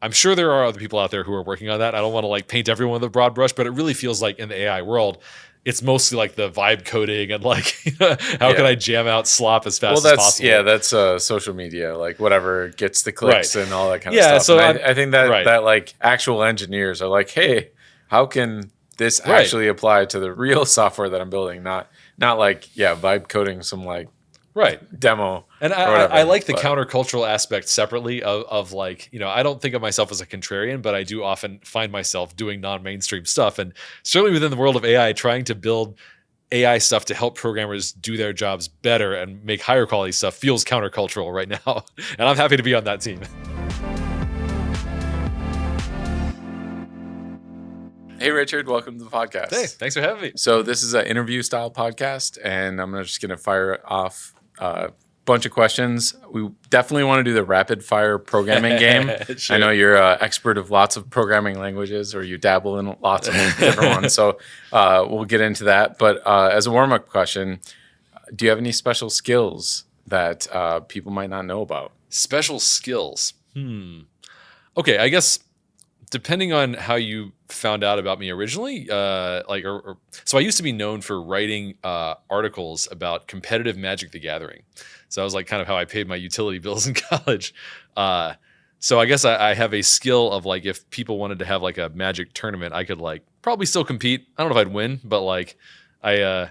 I'm sure there are other people out there who are working on that. I don't want to like paint everyone with a broad brush, but it really feels like in the AI world, it's mostly like the vibe coding and like how can I jam out slop as fast as possible. Yeah, that's social media, like whatever gets the clicks and all that kind of stuff. So I think that like actual engineers are like, hey, how can this actually apply to the real software that I'm building? Not like vibe coding some like demo. And I like the countercultural aspect separately of like, I don't think of myself as a contrarian, but I do often find myself doing non-mainstream stuff. And certainly within the world of AI, trying to build AI stuff to help programmers do their jobs better and make higher quality stuff feels countercultural right now. And I'm happy to be on that team. Hey, Richard, welcome to the podcast. Hey, thanks for having me. So this is an interview style podcast, and I'm just going to fire off a bunch of questions. We definitely want to do the rapid fire programming game. Sure. I know you're an expert of lots of programming languages, or you dabble in lots of different ones. So we'll get into that. But as a warm-up question, do you have any special skills that people might not know about? Special skills? Okay, I guess depending on how you found out about me originally, so I used to be known for writing articles about competitive Magic the Gathering. So that was like kind of how I paid my utility bills in college. So I guess I have a skill of like, if people wanted to have like a Magic tournament, I could like probably still compete. I don't know if I'd win, but like I don't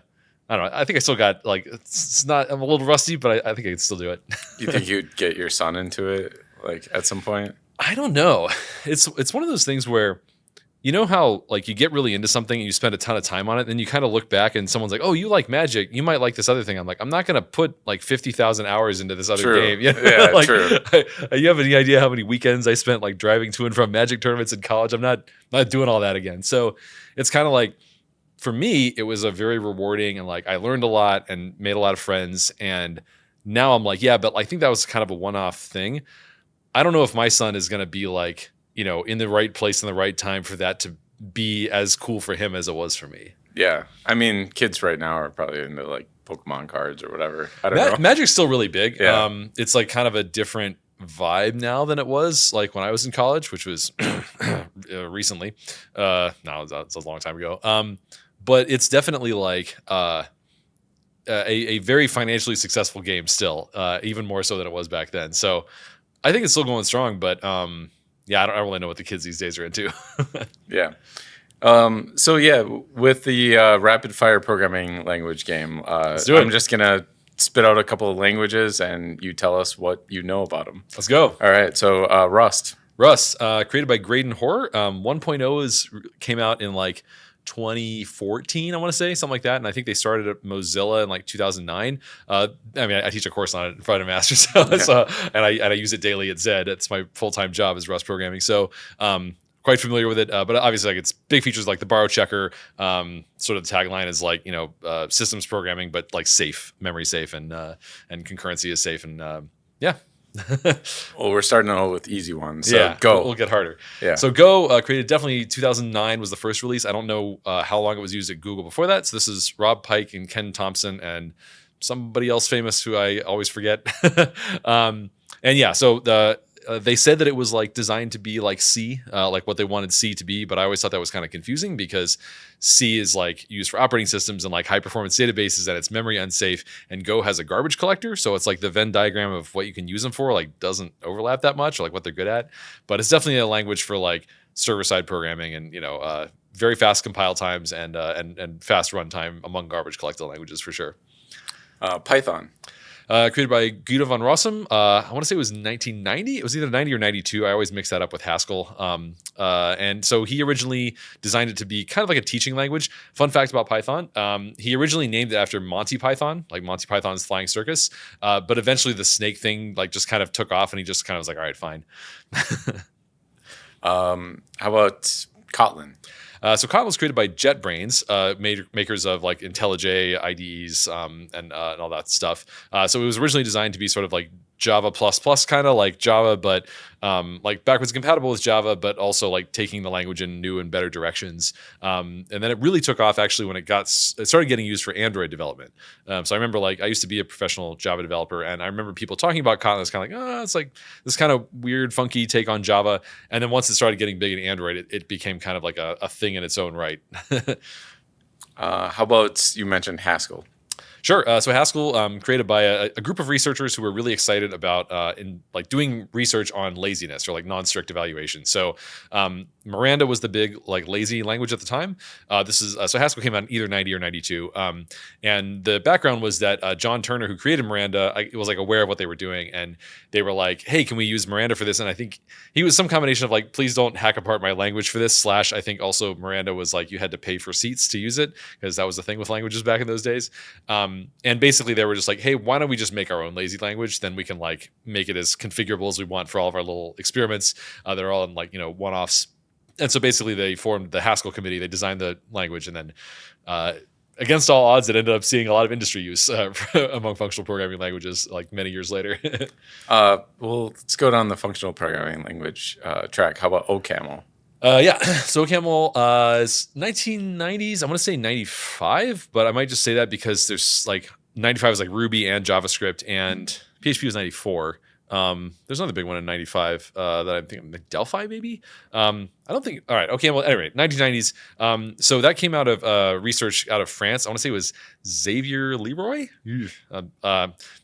know. I think I still got like, it's not, I'm a little rusty, but I think I could still do it. You think you'd get your son into it like at some point? I don't know. It's one of those things where, you know how like you get really into something and you spend a ton of time on it, then you kind of look back and someone's like, "Oh, you like Magic? You might like this other thing." I'm like, "I'm not going to put like 50,000 hours into this other game." Yeah, like, true. You have any idea how many weekends I spent like driving to and from Magic tournaments in college? I'm not doing all that again. So it's kind of like, for me, it was a very rewarding, and like I learned a lot and made a lot of friends. And now I'm like, yeah, but I think that was kind of a one-off thing. I don't know if my son is going to be like, in the right place in the right time for that to be as cool for him as it was for me. Yeah. I mean, kids right now are probably into like Pokemon cards or whatever. I don't know. Magic's still really big. Yeah. It's like kind of a different vibe now than it was like when I was in college, which was recently. No, it's a long time ago. But it's definitely like a very financially successful game still, even more so than it was back then. So I think it's still going strong, but I don't really know what the kids these days are into. Yeah. So yeah, with the rapid fire programming language game, I'm just going to spit out a couple of languages and you tell us what you know about them. Let's go. All right. So Rust. Rust, created by Graydon Hoare. 1.0 came out in like 2014, I want to say, something like that. And I think they started at Mozilla in like 2009. I teach a course on it in front of Masters, and I use it daily at Zed. It's my full-time job is Rust programming. So quite familiar with it. But obviously, like, it's big features like the borrow checker. Sort of the tagline is like, systems programming, but like safe, memory safe, and concurrency is safe. And yeah. Well, we're starting out with easy ones. So Go. We'll get harder. Yeah. So Go, created definitely 2009 was the first release. I don't know how long it was used at Google before that. So this is Rob Pike and Ken Thompson and somebody else famous who I always forget. They said that it was like designed to be like C, like what they wanted C to be. But I always thought that was kind of confusing because C is like used for operating systems and like high performance databases, and it's memory unsafe. And Go has a garbage collector. So it's like the Venn diagram of what you can use them for, like doesn't overlap that much, or like what they're good at. But it's definitely a language for like server side programming and, very fast compile times and fast runtime among garbage collector languages for sure. Python. Created by Guido van Rossum. I want to say it was 1990. It was either 90 or 92. I always mix that up with Haskell. And so he originally designed it to be kind of like a teaching language. Fun fact about Python. He originally named it after Monty Python, like Monty Python's Flying Circus. But eventually the snake thing like just kind of took off and he just kind of was like, all right, fine. How about Kotlin? So Kotlin was created by JetBrains, makers of like IntelliJ, IDEs, and all that stuff. So it was originally designed to be sort of like Java kind of like Java, but like backwards compatible with Java, but also like taking the language in new and better directions. And then it really took off actually when it started getting used for Android development. So I remember like I used to be a professional Java developer, and I remember people talking about Kotlin. It's kind of like, oh, it's like this kind of weird, funky take on Java. And then once it started getting big in Android, it became kind of like a thing in its own right. How about you mentioned Haskell? Sure. So Haskell, created by a group of researchers who were really excited about in like doing research on laziness or like non-strict evaluation. So Miranda was the big like lazy language at the time. This is so Haskell came out in either 90 or 92. And the background was that John Turner, who created Miranda, was like aware of what they were doing, and they were like, "Hey, can we use Miranda for this?" And I think he was some combination of like, "Please don't hack apart my language for this." / I think also Miranda was like, you had to pay for seats to use it because that was the thing with languages back in those days. And basically they were just like, hey, why don't we just make our own lazy language? Then we can like make it as configurable as we want for all of our little experiments. They're all in like, one-offs. And so basically they formed the Haskell committee. They designed the language, and then against all odds, it ended up seeing a lot of industry use among functional programming languages like many years later. Well, let's go down the functional programming language track. How about OCaml? Yeah, so OCaml is 1990s. I want to say 95, but I might just say that because there's like 95 is like Ruby and JavaScript, and PHP was 94. There's another big one in 95 that I'm thinking like Delphi maybe. I don't think. All right, okay. Well, anyway, 1990s. So that came out of research out of France. I want to say it was Xavier Leroy.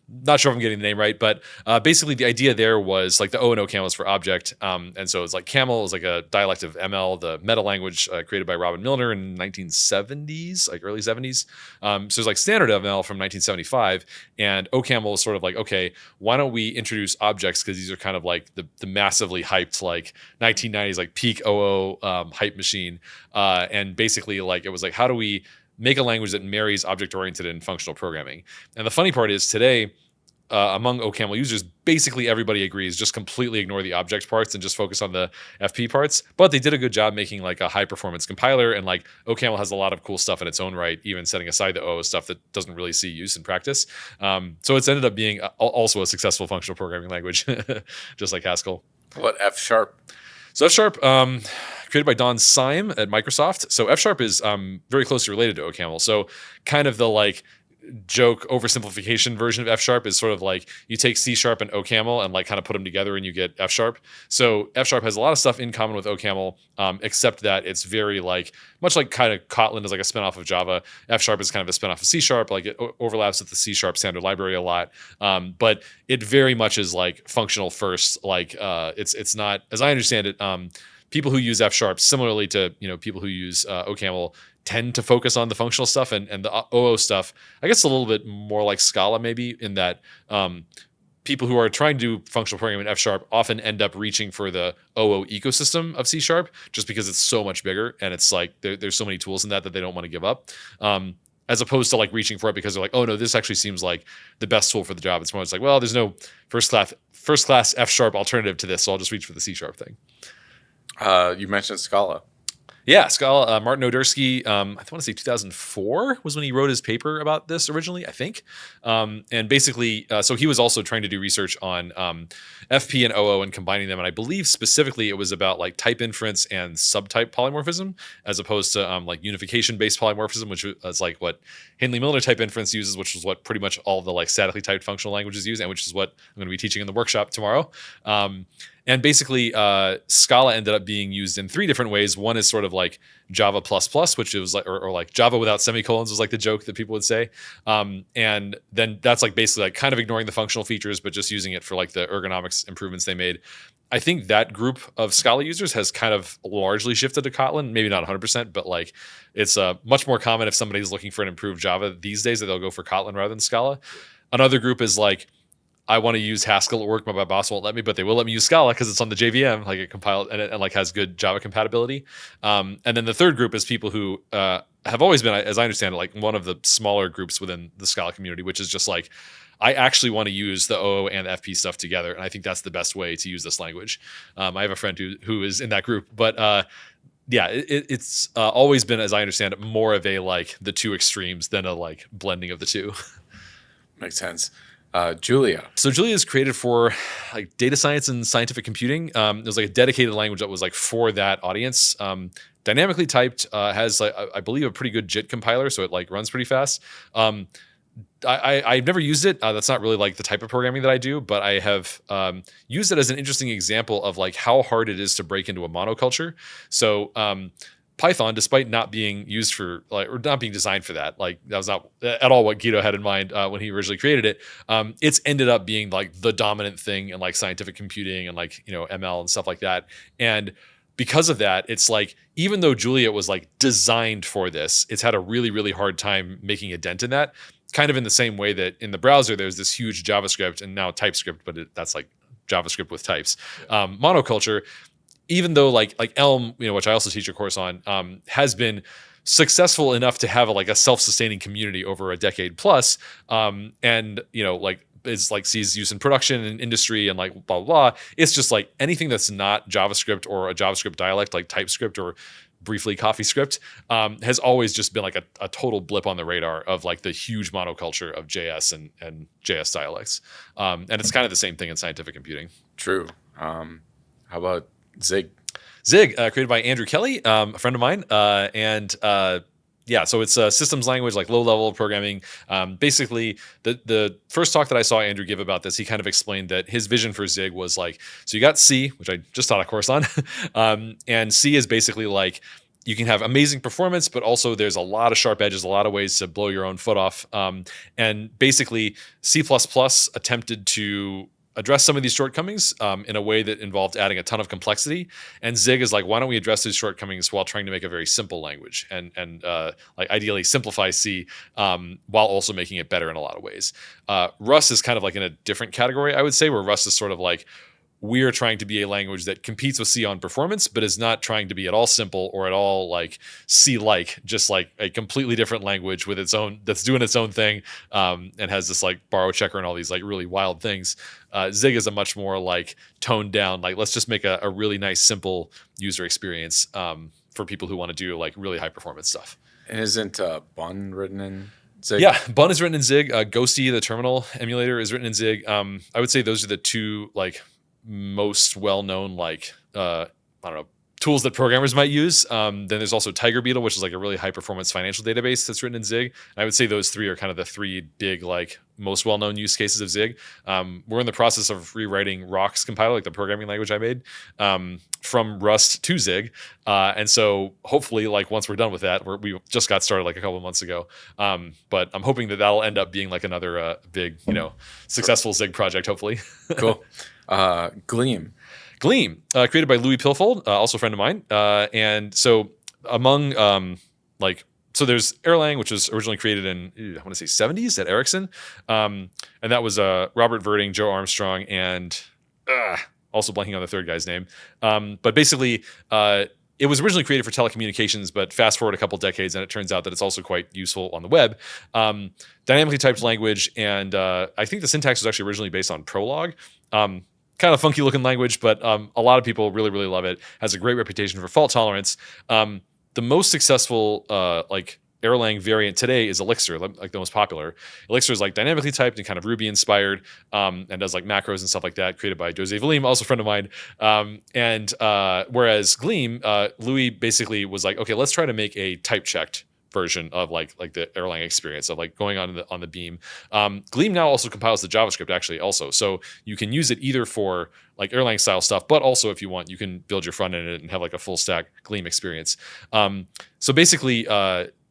Not sure if I'm getting the name right, but basically the idea there was like the O and O camel is for object, and so it's like camel is like a dialect of ML, the meta language created by Robin Milner in 1970s, like early 70s. So it's like standard ML from 1975, and OCaml is sort of like, okay, why don't we introduce objects, because these are kind of like the massively hyped like 1990s like peak OO hype machine, and basically like it was like, how do we make a language that marries object-oriented and functional programming? And the funny part is today, among OCaml users, basically everybody agrees, just completely ignore the object parts and just focus on the FP parts. But they did a good job making like a high-performance compiler, and like OCaml has a lot of cool stuff in its own right, even setting aside the OO stuff that doesn't really see use in practice. So it's ended up being also a successful functional programming language, just like Haskell. What F#? So F#, created by Don Syme at Microsoft. So F# is very closely related to OCaml. So kind of the like joke oversimplification version of F# is sort of like you take C# and OCaml and like kind of put them together and you get F#. So F# has a lot of stuff in common with OCaml, except that it's very like, much like kind of Kotlin is like a spinoff of Java, F# is kind of a spinoff of C#, like it overlaps with the C# standard library a lot. But it very much is like functional first. Like it's not, as I understand it, people who use F# similarly to people who use OCaml tend to focus on the functional stuff, and the OO stuff, I guess, a little bit more like Scala maybe, in that people who are trying to do functional programming in F# often end up reaching for the OO ecosystem of C# just because it's so much bigger, and it's like there's so many tools in that they don't want to give up. As opposed to like reaching for it because they're like, oh no, this actually seems like the best tool for the job. It's more like, well, there's no first class F# alternative to this, so I'll just reach for the C# thing. You mentioned Scala. Yeah, Scala. Martin Odersky, I want to say 2004 was when he wrote his paper about this originally, I think. And basically, so he was also trying to do research on FP and OO and combining them. And I believe specifically it was about like type inference and subtype polymorphism, as opposed to like unification-based polymorphism, which is like what Hindley-Milner type inference uses, which is what pretty much all the like statically typed functional languages use, and which is what I'm going to be teaching in the workshop tomorrow. And basically, Scala ended up being used in 3 different ways. One is sort of like Java++, which is like, or like Java without semicolons was like the joke that people would say. And then that's like basically like kind of ignoring the functional features, but just using it for like the ergonomics improvements they made. I think that group of Scala users has kind of largely shifted to Kotlin, maybe not 100%, but like it's much more common if somebody's looking for an improved Java these days that they'll go for Kotlin rather than Scala. Another group is like, I want to use Haskell at work, but my boss won't let me, but they will let me use Scala because it's on the JVM, like it compiled and it like has good Java compatibility. And then the third group is people who have always been, as I understand it, like one of the smaller groups within the Scala community, which is just like, I actually want to use the OO and the FP stuff together, and I think that's the best way to use this language. I have a friend who is in that group, but yeah, it's always been, as I understand it, more of a like the two extremes than a like blending of the two. Makes sense. Julia. So Julia is created for like data science and scientific computing. There's like a dedicated language that was like for that audience. Dynamically typed, has like, I believe a pretty good JIT compiler, so it like runs pretty fast. I've never used it. That's not really like the type of programming that I do, but I have used it as an interesting example of like how hard it is to break into a monoculture. So Python, despite not being used for like, or not being designed for that, like that was not at all what Guido had in mind when he originally created it. It's ended up being like the dominant thing in like scientific computing and like, ML and stuff like that. And because of that, it's like, even though Juliet was like designed for this, it's had a really, really hard time making a dent in that. Kind of in the same way that in the browser, there's this huge JavaScript and now TypeScript, but that's like JavaScript with types. Monoculture, even though like Elm, which I also teach a course on, has been successful enough to have a self-sustaining community over a decade plus, and like is like sees use in production and industry and like blah blah blah. It's just like anything that's not JavaScript or a JavaScript dialect like TypeScript or briefly CoffeeScript has always just been like a total blip on the radar of like the huge monoculture of JS and JS dialects. And it's kind of the same thing in scientific computing. True. How about Zig? Zig, created by Andrew Kelly, a friend of mine. So it's a systems language, like low level of programming. Basically, the first talk that I saw Andrew give about this, he kind of explained that his vision for Zig was like, so you got C, which I just taught a course on. And C is basically like, you can have amazing performance, but also there's a lot of sharp edges, a lot of ways to blow your own foot off. And basically, C++ attempted to address some of these shortcomings in a way that involved adding a ton of complexity. And Zig is like, why don't we address these shortcomings while trying to make a very simple language and like ideally simplify C while also making it better in a lot of ways. Rust is kind of like in a different category, I would say, where Rust is sort of like, we're trying to be a language that competes with C on performance, but is not trying to be at all simple or at all like C-like, just like a completely different language with its own, that's doing its own thing, and has this like borrow checker and all these like really wild things. Zig is a much more like toned down, like let's just make a really nice, simple user experience for people who want to do like really high performance stuff. And isn't Bun written in Zig? Yeah, Bun is written in Zig. Ghosty, the terminal emulator, is written in Zig. I would say those are the two like most well-known like I don't know, tools that programmers might use. Then there's also Tiger Beetle, which is like a really high performance financial database that's written in Zig. And I would say those three are kind of the three big like most well-known use cases of Zig. We're in the process of rewriting Rock's compiler, like the programming language I made, from Rust to Zig. And so hopefully like once we're done with that, we just got started like a couple of months ago. But I'm hoping that that'll end up being like another big, successful Zig project, hopefully. Cool. Gleam, created by Louis Pilfold, also a friend of mine. And so among so there's Erlang, which was originally created in, I want to say 70s at Ericsson. And that was Robert Verding, Joe Armstrong, and also blanking on the third guy's name. But basically, it was originally created for telecommunications, but fast forward a couple decades, and it turns out that it's also quite useful on the web. Dynamically typed language, and I think the syntax was actually originally based on Prolog. Kind of funky looking language, but a lot of people really, really love it. Has a great reputation for fault tolerance. The most successful like Erlang variant today is Elixir, like the most popular. Elixir is like dynamically typed and kind of Ruby inspired, and does like macros and stuff like that, created by Jose Valim, also a friend of mine. Whereas Gleam, Louis basically was like, okay, let's try to make a type checked version of like the Erlang experience of like going on the beam. Gleam now also compiles the JavaScript actually also, so you can use it either for like Erlang style stuff, but also if you want, you can build your front end in it and have like a full stack Gleam experience. So basically,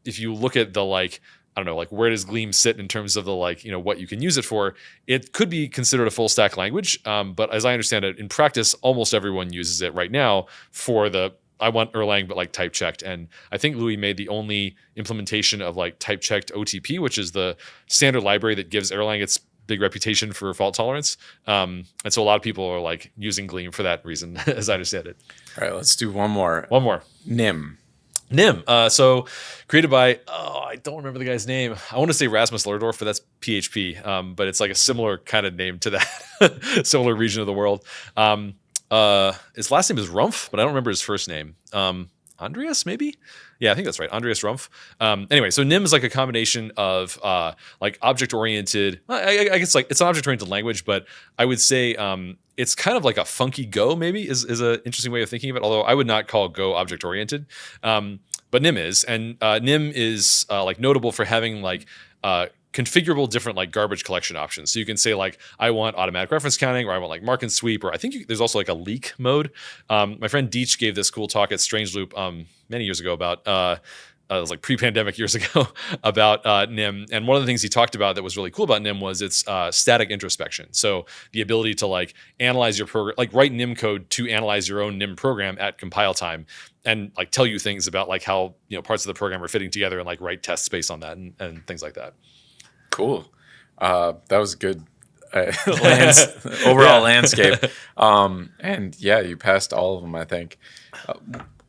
if you look at the like, I don't know, like where does Gleam sit in terms of the like, what you can use it for, it could be considered a full stack language. But as I understand it, in practice, almost everyone uses it right now for I want Erlang, but like type checked. And I think Louis made the only implementation of like type checked OTP, which is the standard library that gives Erlang its big reputation for fault tolerance. And so a lot of people are like using Gleam for that reason, as I understand it. All right, let's do one more. Nim. So created by, I don't remember the guy's name. I want to say Rasmus Lerdorf, but that's PHP. But it's like a similar kind of name to that, similar region of the world. His last name is Rumpf, but I don't remember his first name. Andreas, maybe? Yeah, I think that's right. Andreas Rumpf. Anyway, so NIM is like a combination of like object-oriented. I guess like it's an object-oriented language, but I would say it's kind of like a funky Go. Maybe is an interesting way of thinking of it. Although I would not call Go object-oriented, but NIM is, and NIM is like notable for having like configurable different like garbage collection options. So you can say like, I want automatic reference counting, or I want like mark and sweep, or I think there's also like a leak mode. My friend Deech gave this cool talk at Strange Loop many years ago about, it was like pre-pandemic years ago about NIM. And one of the things he talked about that was really cool about NIM was its static introspection. So the ability to like analyze your program, like write NIM code to analyze your own NIM program at compile time and like tell you things about like how, parts of the program are fitting together and like write tests based on that and things like that. Cool. That was a good overall landscape. And yeah, you passed all of them, I think.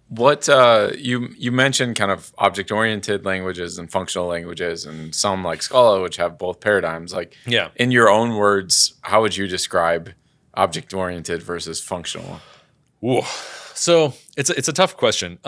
What you mentioned kind of object-oriented languages and functional languages, and some like Scala, which have both paradigms. Like, in your own words, how would you describe object-oriented versus functional? Ooh. So it's a tough question.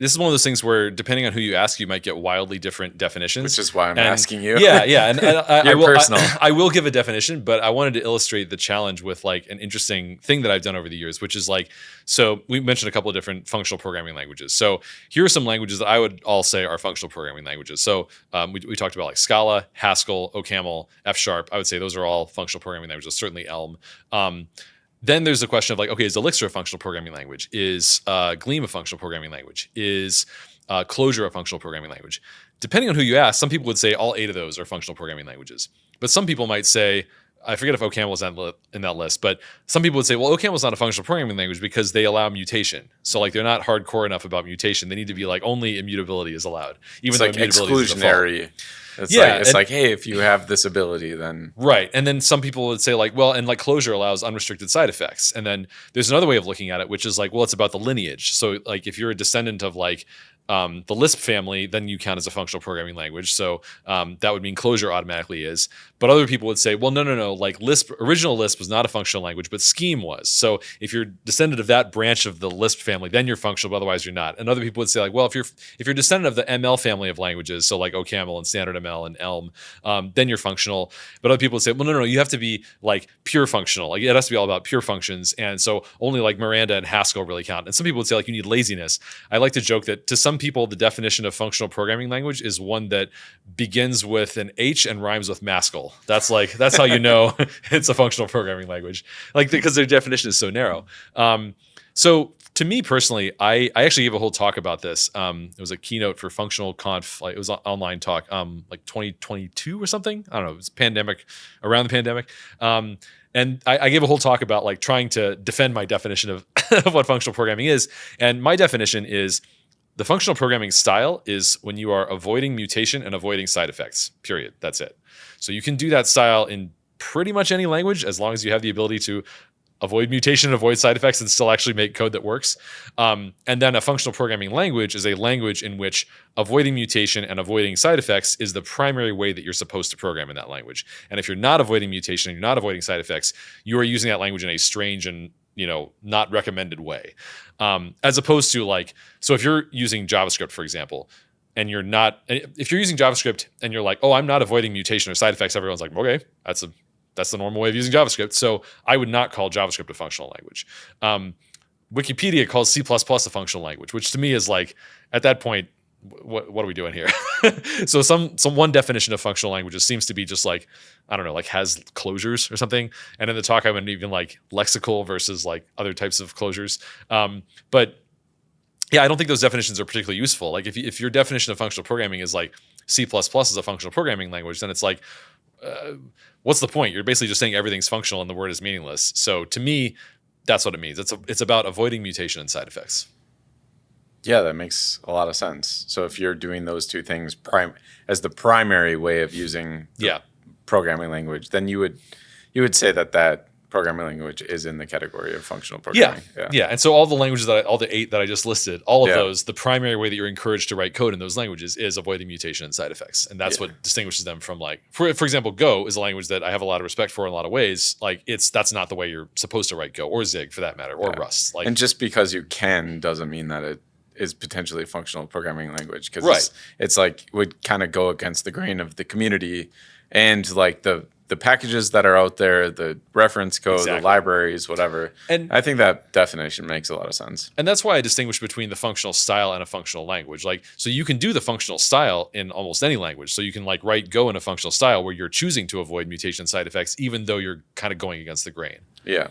This is one of those things where, depending on who you ask, you might get wildly different definitions. Which is why I'm asking you. Yeah. And I will give a definition, but I wanted to illustrate the challenge with like an interesting thing that I've done over the years, which is like, so we mentioned a couple of different functional programming languages. So here are some languages that I would all say are functional programming languages. So we talked about like Scala, Haskell, OCaml, F#. I would say those are all functional programming languages, certainly Elm. Then there's the question of like, okay, is Elixir a functional programming language? Is Gleam a functional programming language? Is Clojure a functional programming language? Depending on who you ask, some people would say all 8 of those are functional programming languages. But some people might say, I forget if OCaml was in that list, but some people would say, well, OCaml is not a functional programming language because they allow mutation. So like they're not hardcore enough about mutation. They need to be like only immutability is allowed. Even it's though like exclusionary. It's like, hey, if you have this ability, then right. And then some people would say like, well, and like Clojure allows unrestricted side effects. And then there's another way of looking at it, which is like, well, it's about the lineage. So like if you're a descendant of like the Lisp family, then you count as a functional programming language. So that would mean Clojure automatically is. But other people would say, well, no. Like original Lisp was not a functional language, but Scheme was. So if you're descendant of that branch of the Lisp family, then you're functional, but otherwise you're not. And other people would say like, well, if you're descendant of the ML family of languages, so like OCaml and standard ML and Elm, then you're functional. But other people would say, well, no, you have to be like pure functional. Like it has to be all about pure functions. And so only like Miranda and Haskell really count. And some people would say like you need laziness. I like to joke that to some people, the definition of functional programming language is one that begins with an H and rhymes with Maskell. That's how you know it's a functional programming language, like because their definition is so narrow. So to me personally, I actually gave a whole talk about this. It was a keynote for Functional Conf. Like it was an online talk, like 2022 or something. I don't know. It was around the pandemic. And I gave a whole talk about like trying to defend my definition of what functional programming is. And my definition is the functional programming style is when you are avoiding mutation and avoiding side effects, period. That's it. So you can do that style in pretty much any language as long as you have the ability to avoid mutation and avoid side effects and still actually make code that works. And then a functional programming language is a language in which avoiding mutation and avoiding side effects is the primary way that you're supposed to program in that language. And if you're not avoiding mutation and you're not avoiding side effects, you are using that language in a strange and not recommended way. As opposed to like, so if you're using JavaScript, for example, and if you're using JavaScript and you're like, oh, I'm not avoiding mutation or side effects, everyone's like, okay, that's the normal way of using JavaScript. So I would not call JavaScript a functional language. Wikipedia calls C++ a functional language, which to me is like, at that point, what are we doing here? So some one definition of functional languages seems to be just like, I don't know, like has closures or something. And in the talk, I went even like lexical versus like other types of closures. But yeah, I don't think those definitions are particularly useful. Like if your definition of functional programming is like C++ is a functional programming language, then it's like, what's the point? You're basically just saying everything's functional and the word is meaningless. So to me, that's what it means. It's about avoiding mutation and side effects. Yeah, that makes a lot of sense. So if you're doing those two things as the primary way of using programming language, then you would say that programming language is in the category of functional programming. Yeah. And so all the languages all the 8 that I just listed, all of those, the primary way that you're encouraged to write code in those languages is avoiding mutation and side effects. And that's what distinguishes them from like, for example, Go is a language that I have a lot of respect for in a lot of ways. Like that's not the way you're supposed to write Go or Zig for that matter, or Rust. Like, and just because you can doesn't mean that it is potentially a functional programming language because Right. it's like would kind of go against the grain of the community and like the packages that are out there, the reference code, Exactly. the libraries, whatever. And I think that definition makes a lot of sense. And that's why I distinguish between the functional style and a functional language. Like, so you can do the functional style in almost any language. So you can like write Go in a functional style where you're choosing to avoid mutation side effects, even though you're kind of going against the grain. Yeah,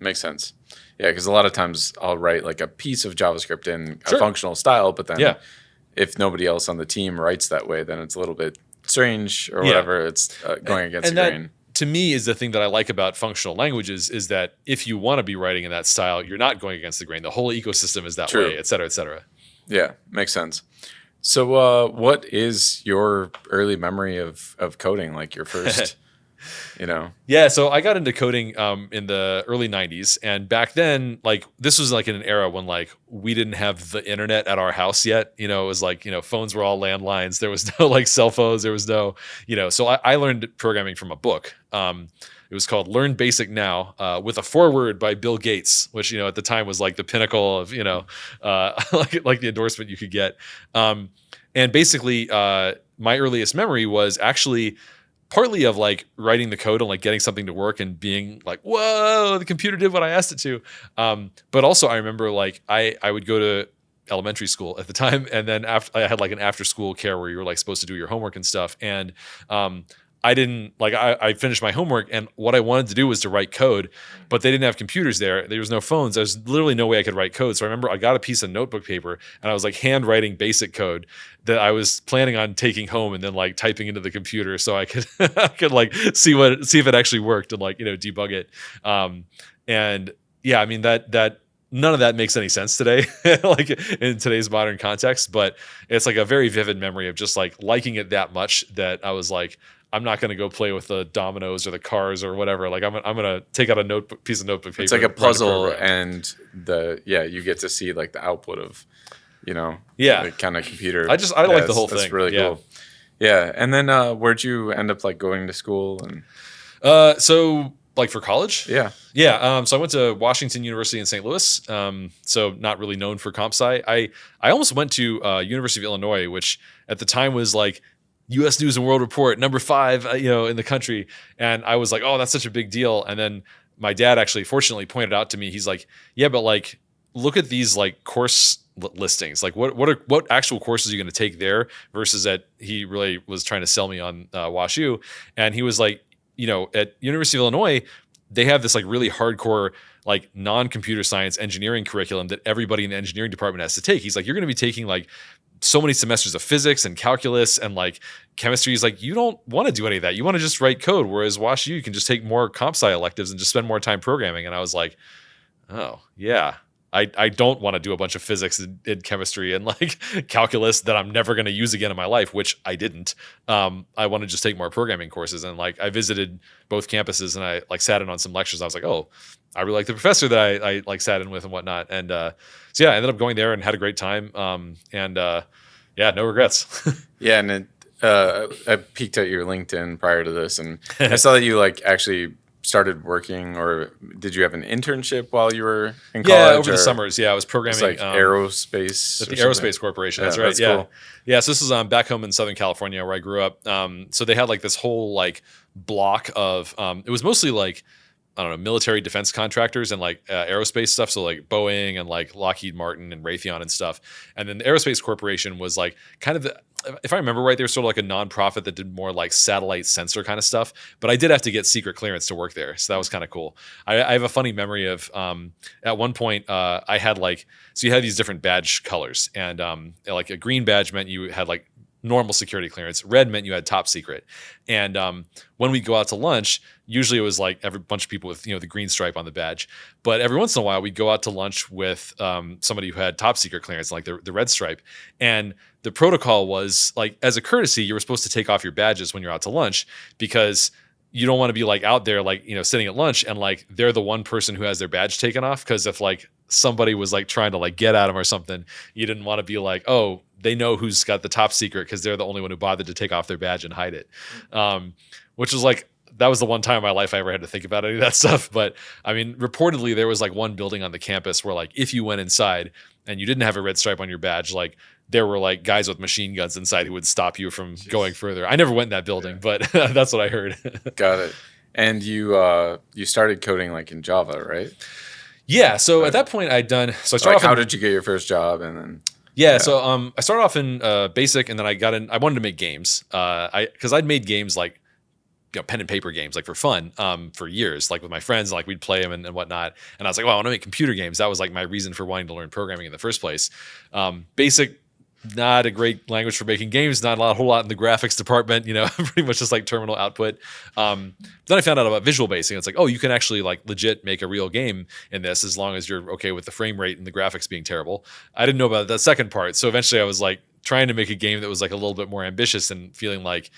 makes sense. Yeah, because a lot of times I'll write like a piece of JavaScript in a Sure. functional style, but then Yeah. if nobody else on the team writes that way, then it's a little bit strange or Yeah. whatever. It's going against the grain. To me, is the thing that I like about functional languages is that if you want to be writing in that style, you're not going against the grain. The whole ecosystem is that True. way, et cetera, et cetera. Yeah, makes sense. So what is your early memory of coding, like your first, Yeah, so I got into coding in the early 90s. And back then, like, this was like in an era when like we didn't have the internet at our house yet. It was like, phones were all landlines. There was no like cell phones. There was no, so I learned programming from a book. It was called Learn Basic Now with a foreword by Bill Gates, which, at the time was like the pinnacle of, like the endorsement you could get. And basically, my earliest memory was actually partly of like writing the code and like getting something to work and being like, whoa, the computer did what I asked it to. But also I remember like I would go to elementary school at the time. And then after I had like an after school care where you were like supposed to do your homework and stuff. And I didn't like, I finished my homework and what I wanted to do was to write code, but they didn't have computers there. There was no phones. There's literally no way I could write code. So I remember I got a piece of notebook paper and I was like handwriting basic code that I was planning on taking home and then like typing into the computer so I could, I could like see if it actually worked and like, debug it. And yeah, I mean that none of that makes any sense today, like in today's modern context, but it's like a very vivid memory of just like liking it that much that I was like, I'm not going to go play with the dominoes or the cars or whatever. Like I'm going to take out a piece of notebook paper. It's like a puzzle and you get to see like the output of, the kind of computer. I like the whole thing. That's really cool. Yeah. And then where'd you end up like going to school? And so like for college? Yeah. Yeah. So I went to Washington University in St. Louis. So not really known for comp sci. I almost went to University of Illinois, which at the time was like U.S. News and World Report, number 5, in the country. And I was like, oh, that's such a big deal. And then my dad actually fortunately pointed out to me, he's like, yeah, but like, look at these like course listings. Like what actual courses are you going to take there versus that he really was trying to sell me on WashU. And he was like, at University of Illinois, they have this like really hardcore like non-computer science engineering curriculum that everybody in the engineering department has to take. He's like, you're going to be taking like so many semesters of physics and calculus and like chemistry. Is like, you don't want to do any of that. You want to just write code. Whereas WashU, you can just take more comp sci electives and just spend more time programming. And I was like, oh yeah, I don't want to do a bunch of physics and chemistry and like calculus that I'm never going to use again in my life, which I didn't. I want to just take more programming courses. And like, I visited both campuses and I like sat in on some lectures. I was like, oh, I really like the professor that I like sat in with and whatnot. And so yeah, I ended up going there and had a great time. Yeah, no regrets. Yeah. And I peeked at your LinkedIn prior to this and I saw that you like actually started working, or did you have an internship while you were in college? Yeah, over the summers. Yeah, I was programming. It's like aerospace. At the Aerospace Corporation. That's right. That's cool. Yeah. So this is back home in Southern California where I grew up. So they had like this whole like block of it was mostly like, I don't know, military defense contractors and like aerospace stuff. So like Boeing and like Lockheed Martin and Raytheon and stuff. And then the Aerospace Corporation was like kind of if I remember right, they were sort of like a nonprofit that did more like satellite sensor kind of stuff. But I did have to get secret clearance to work there. So that was kind of cool. I have a funny memory of at one point I had like, so you had these different badge colors and like a green badge meant you had like normal security clearance. Red meant you had top secret. And when we go out to lunch, usually it was like every bunch of people with, the green stripe on the badge. But every once in a while, we'd go out to lunch with somebody who had top secret clearance, like the red stripe. And the protocol was like, as a courtesy, you were supposed to take off your badges when you're out to lunch because you don't want to be like out there, like, sitting at lunch and like they're the one person who has their badge taken off. Cause if like somebody was like trying to like get at them or something, you didn't want to be like, oh, they know who's got the top secret because they're the only one who bothered to take off their badge and hide it. Which was like that was the one time in my life I ever had to think about any of that stuff. But I mean, reportedly there was like one building on the campus where like if you went inside and you didn't have a red stripe on your badge, like there were like guys with machine guns inside who would stop you from going further. I never went in that building, but that's what I heard. Got it. And you started coding like in Java, right? Yeah. So at that point I'd done, so I started Like, off how did you get your first job? And then so I started off in basic, and then I wanted to make games. Because I'd made games like, pen and paper games, like for fun, for years, like with my friends, like we'd play them and whatnot. And I was like, well, I want to make computer games. That was like my reason for wanting to learn programming in the first place. Basic, not a great language for making games, not a whole lot in the graphics department, pretty much just like terminal output. Then I found out about Visual Basic. It's like, oh, you can actually like legit make a real game in this as long as you're okay with the frame rate and the graphics being terrible. I didn't know about that second part. So eventually I was like trying to make a game that was like a little bit more ambitious and feeling like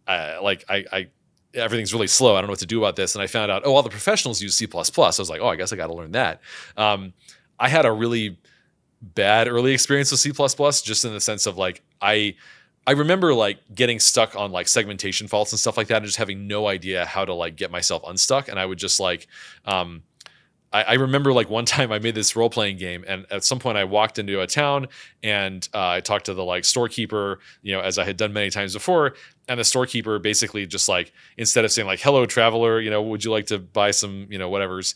I everything's really slow. I don't know what to do about this. And I found out, all the professionals use C++. I was like, I guess I got to learn that. I had a really bad early experience with C++, just in the sense of like, I remember like getting stuck on like segmentation faults and stuff like that and just having no idea how to like get myself unstuck. And I would just like, I remember like one time I made this role-playing game, and at some point I walked into a town and I talked to the like storekeeper, as I had done many times before. And the storekeeper basically just like, instead of saying like, hello traveler, would you like to buy some, whatever's,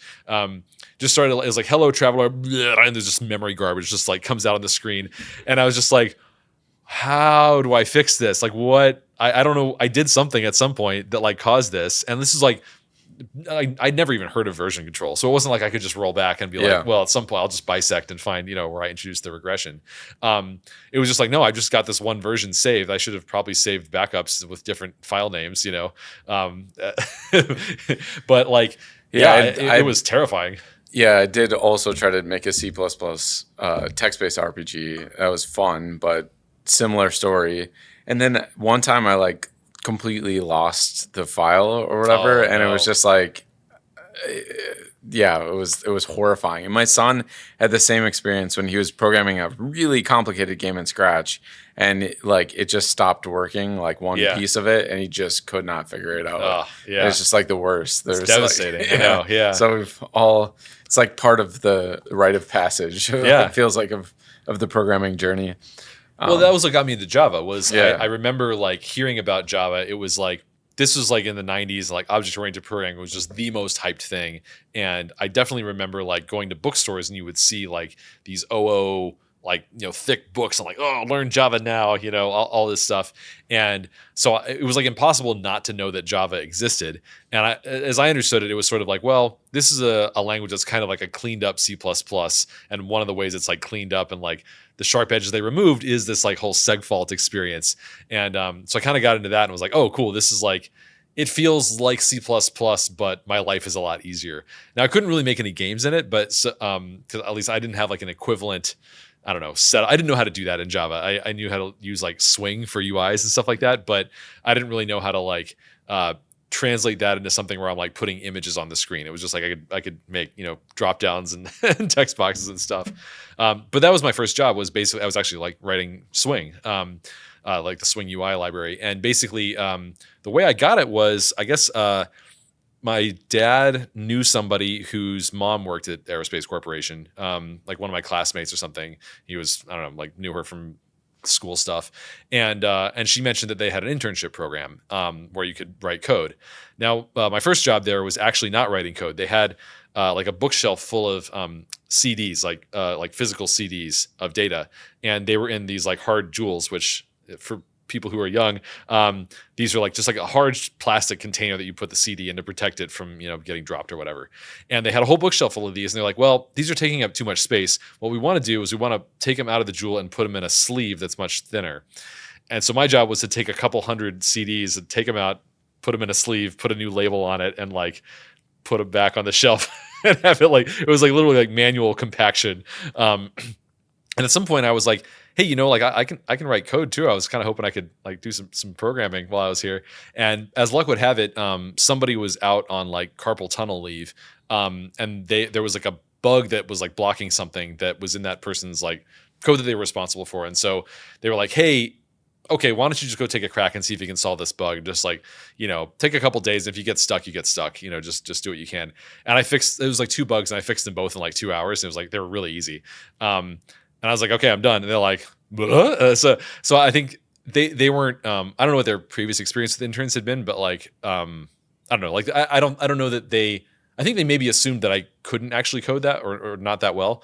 just started, it was like, hello traveler, and there's just memory garbage just like comes out on the screen. And I was just like, how do I fix this? Like what? I don't know. I did something at some point that like caused this. And this is like, I'd never even heard of version control. So it wasn't like I could just roll back and be like, well, at some point I'll just bisect and find, where I introduced the regression. It was just like, no, I just got this one version saved. I should have probably saved backups with different file names, but like, it was terrifying. Yeah, I did also try to make a C++ text-based RPG. That was fun, but similar story. And then one time I like completely lost the file or whatever, and it was just like, it was horrifying. And my son had the same experience when he was programming a really complicated game in Scratch, and it just stopped working, like one piece of it, and he just could not figure it out. It was just like the worst. It's devastating. Like, So it's like part of the rite of passage. It feels like of the programming journey. Well, that was what got me into Java. I remember like hearing about Java. It was like, this was like in the 90s, like object-oriented programming was just the most hyped thing. And I definitely remember like going to bookstores and you would see like these thick books and like, learn Java now, all this stuff. And so it was like impossible not to know that Java existed. And as I understood it, it was sort of like, well, this is a language that's kind of like a cleaned up C++. And one of the ways it's like cleaned up and like the sharp edges they removed is this like whole segfault experience. And so I kind of got into that and was like, oh, cool. This is like, it feels like C++, but my life is a lot easier. Now I couldn't really make any games in it, but because at least I didn't have like an equivalent, I don't know, I didn't know how to do that in Java. I knew how to use like Swing for UIs and stuff like that, but I didn't really know how to like translate that into something where I'm like putting images on the screen. It was just like I could make drop downs and, and text boxes and stuff. But that was my first job. Was basically I was actually like writing Swing, like the Swing UI library, and basically the way I got it was I guess. My dad knew somebody whose mom worked at Aerospace Corporation, like one of my classmates or something. He was, I don't know, like knew her from school stuff. And she mentioned that they had an internship program where you could write code. Now, my first job there was actually not writing code. They had like a bookshelf full of CDs, like physical CDs of data. And they were in these like hard jewels, which for people who are young, these are like just like a hard plastic container that you put the CD in to protect it from getting dropped or whatever. And they had a whole bookshelf full of these, and they're like, well, these are taking up too much space. What we want to do is we want to take them out of the jewel and put them in a sleeve that's much thinner. And so my job was to take a couple hundred CDs and take them out, put them in a sleeve, put a new label on it, and like put them back on the shelf and have it like, it was like literally like manual compaction. And at some point I was like, hey, like I can write code too. I was kind of hoping I could like do some programming while I was here. And as luck would have it, somebody was out on like carpal tunnel leave. And there was like a bug that was like blocking something that was in that person's like code that they were responsible for. And so they were like, hey, okay, why don't you just go take a crack and see if you can solve this bug? Just like, take a couple days. If you get stuck, you get stuck. Just do what you can. And it was like 2 bugs, and I fixed them both in like 2 hours. And it was like they were really easy. And I was like, okay, I'm done. And they're like, so I think they weren't. I don't know what their previous experience with interns had been, but like, I don't know. Like, I don't know that they. I think they maybe assumed that I couldn't actually code that or not that well.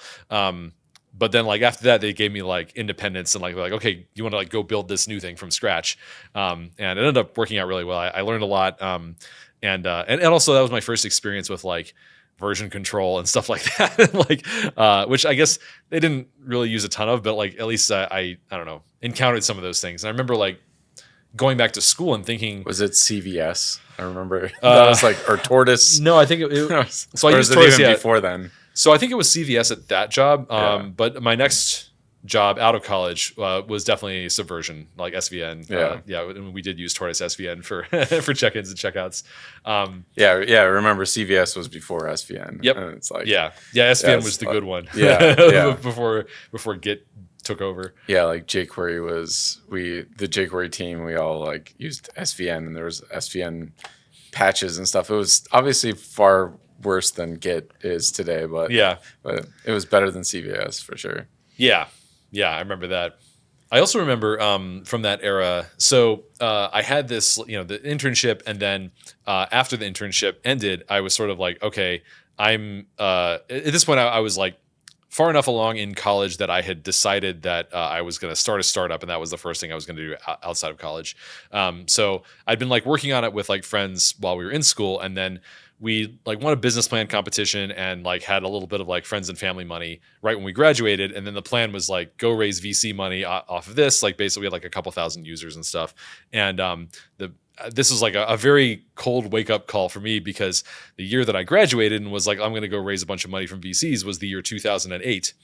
But then like after that, they gave me like independence and like, okay, you want to like go build this new thing from scratch. And it ended up working out really well. I learned a lot. And also that was my first experience with like version control and stuff like that. Like, which I guess they didn't really use a ton of, but like, at least I don't know, encountered some of those things. And I remember like going back to school and thinking, was it CVS? I remember that was like, or Tortoise. No, I think so. I used Tortoise even before then. So I think it was CVS at that job. But my next job out of college was definitely Subversion, like SVN. And we did use Tortoise SVN for for check-ins and checkouts. I remember CVS was before SVN. Yep. And it's like SVN was the good one. Yeah. before Git took over. Yeah, like jQuery the jQuery team, we all like used SVN, and there was SVN patches and stuff. It was obviously far worse than Git is today, but it was better than CVS for sure. Yeah, I remember that. I also remember from that era. So I had this, the internship, and then after the internship ended, I was sort of like, okay, I'm at this point I was like far enough along in college that I had decided that I was going to start a startup, and that was the first thing I was going to do outside of college. So I'd been like working on it with like friends while we were in school, and then we like won a business plan competition and like had a little bit of like friends and family money right when we graduated. And then the plan was like go raise VC money off of this. Like basically we had like a couple thousand users and stuff. And this was like a very cold wake up call for me, because the year that I graduated and was like, I'm going to go raise a bunch of money from VCs was the year 2008,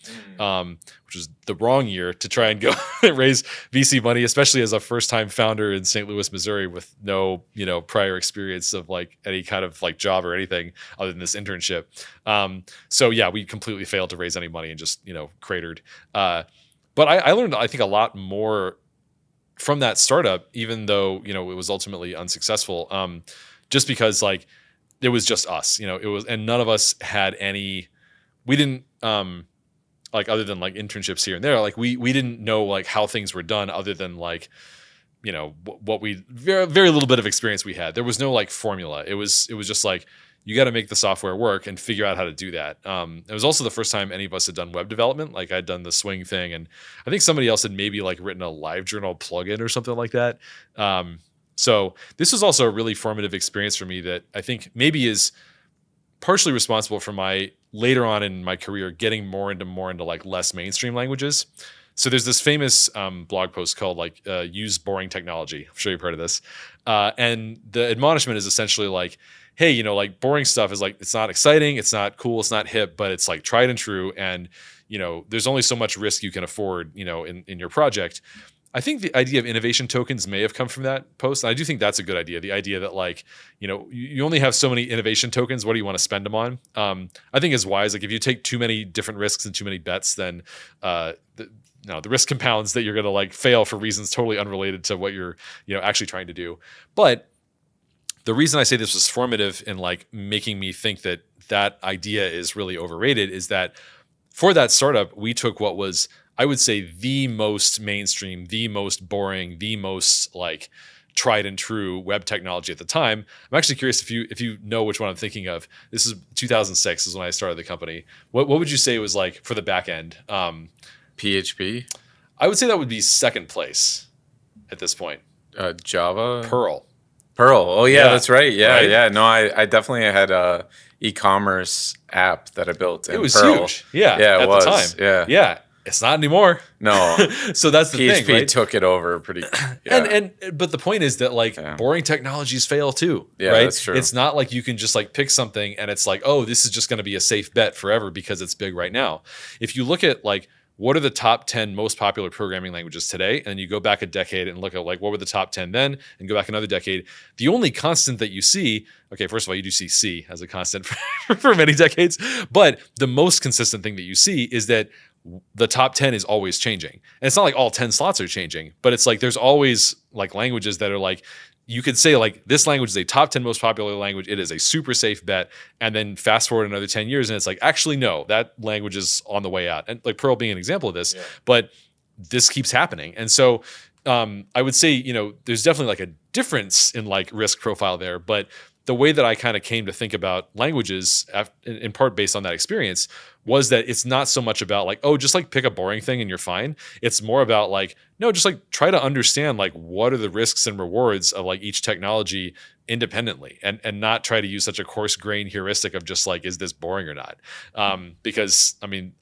which was the wrong year to try and go raise VC money, especially as a first time founder in St. Louis, Missouri, with no, prior experience of like any kind of like job or anything other than this internship. So yeah, we completely failed to raise any money and just, cratered. But I learned, I think, a lot more from that startup, even though, it was ultimately unsuccessful, just because like it was just us, it was, and none of us had we didn't, like other than like internships here and there, like we didn't know like how things were done other than like, what we very little bit of experience we had. There was no like formula. It was just like, you got to make the software work and figure out how to do that. It was also the first time any of us had done web development. Like I'd done the Swing thing, and I think somebody else had maybe like written a LiveJournal plugin or something like that. So this was also a really formative experience for me that I think maybe is partially responsible for my later on in my career getting more into like less mainstream languages. So there's this famous blog post called like Use Boring Technology. I'm sure you've heard of this. And the admonishment is essentially like, hey, like boring stuff is like, it's not exciting, it's not cool, it's not hip, but it's like tried and true. And, there's only so much risk you can afford, in your project. I think the idea of innovation tokens may have come from that post. And I do think that's a good idea. The idea that like, you only have so many innovation tokens. What do you want to spend them on? I think is wise. Like if you take too many different risks and too many bets, then the risk compounds that you're going to like fail for reasons totally unrelated to what you're, actually trying to do. But the reason I say this was formative in like making me think that that idea is really overrated is that for that startup, we took what was, I would say, the most mainstream, the most boring, the most like tried and true web technology at the time. I'm actually curious if you know which one I'm thinking of. This is 2006 is when I started the company. What would you say was like for the back end? PHP? I would say that would be second place at this point. Java? Perl. Oh yeah, that's right. Yeah, right? Yeah. No, I definitely had a e-commerce app that I built in It was Perl. huge. Yeah, it was. The time. Yeah. Yeah. It's not anymore. No. So that's the PHP thing, right? took it over pretty. Yeah. But the point is that like boring technologies fail too, yeah, right? That's true. It's not like you can just like pick something and it's like, oh, this is just going to be a safe bet forever because it's big right now. If you look at like what are the top 10 most popular programming languages today, and you go back a decade and look at like what were the top 10 then, and go back another decade, the only constant that you see, okay, first of all, you do see C as a constant for many decades, but the most consistent thing that you see is that the top 10 is always changing. And it's not like all 10 slots are changing, but it's like there's always like languages that are like, you could say like this language is a top 10 most popular language. It is a super safe bet. And then fast forward another 10 years and it's like, actually, no, that language is on the way out. And like Perl being an example of this, but this keeps happening. And so I would say, there's definitely like a difference in like risk profile there, but the way that I kind of came to think about languages, in part based on that experience, was that it's not so much about like, oh, just like pick a boring thing and you're fine. It's more about like, no, just like try to understand like what are the risks and rewards of like each technology independently, and not try to use such a coarse grained heuristic of just like, is this boring or not? Because I mean,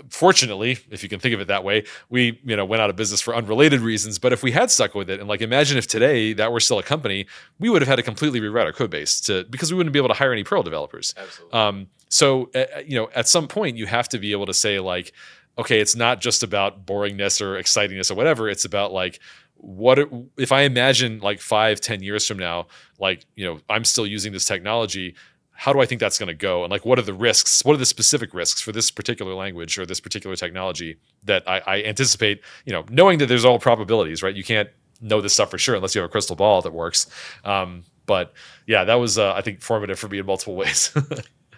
fortunately, if you can think of it that way, we went out of business for unrelated reasons. But if we had stuck with it, and like imagine if today that were still a company, we would have had to completely rewrite our code base because we wouldn't be able to hire any Perl developers. Absolutely. So at some point you have to be able to say like, okay, it's not just about boringness or excitingness or whatever. It's about like, what if I imagine like 5-10 years from now, like I'm still using this technology. How do I think that's going to go? And like, what are the risks? What are the specific risks for this particular language or this particular technology that I anticipate, knowing that there's all probabilities, right? You can't know this stuff for sure unless you have a crystal ball that works. But yeah, that was, I think, formative for me in multiple ways.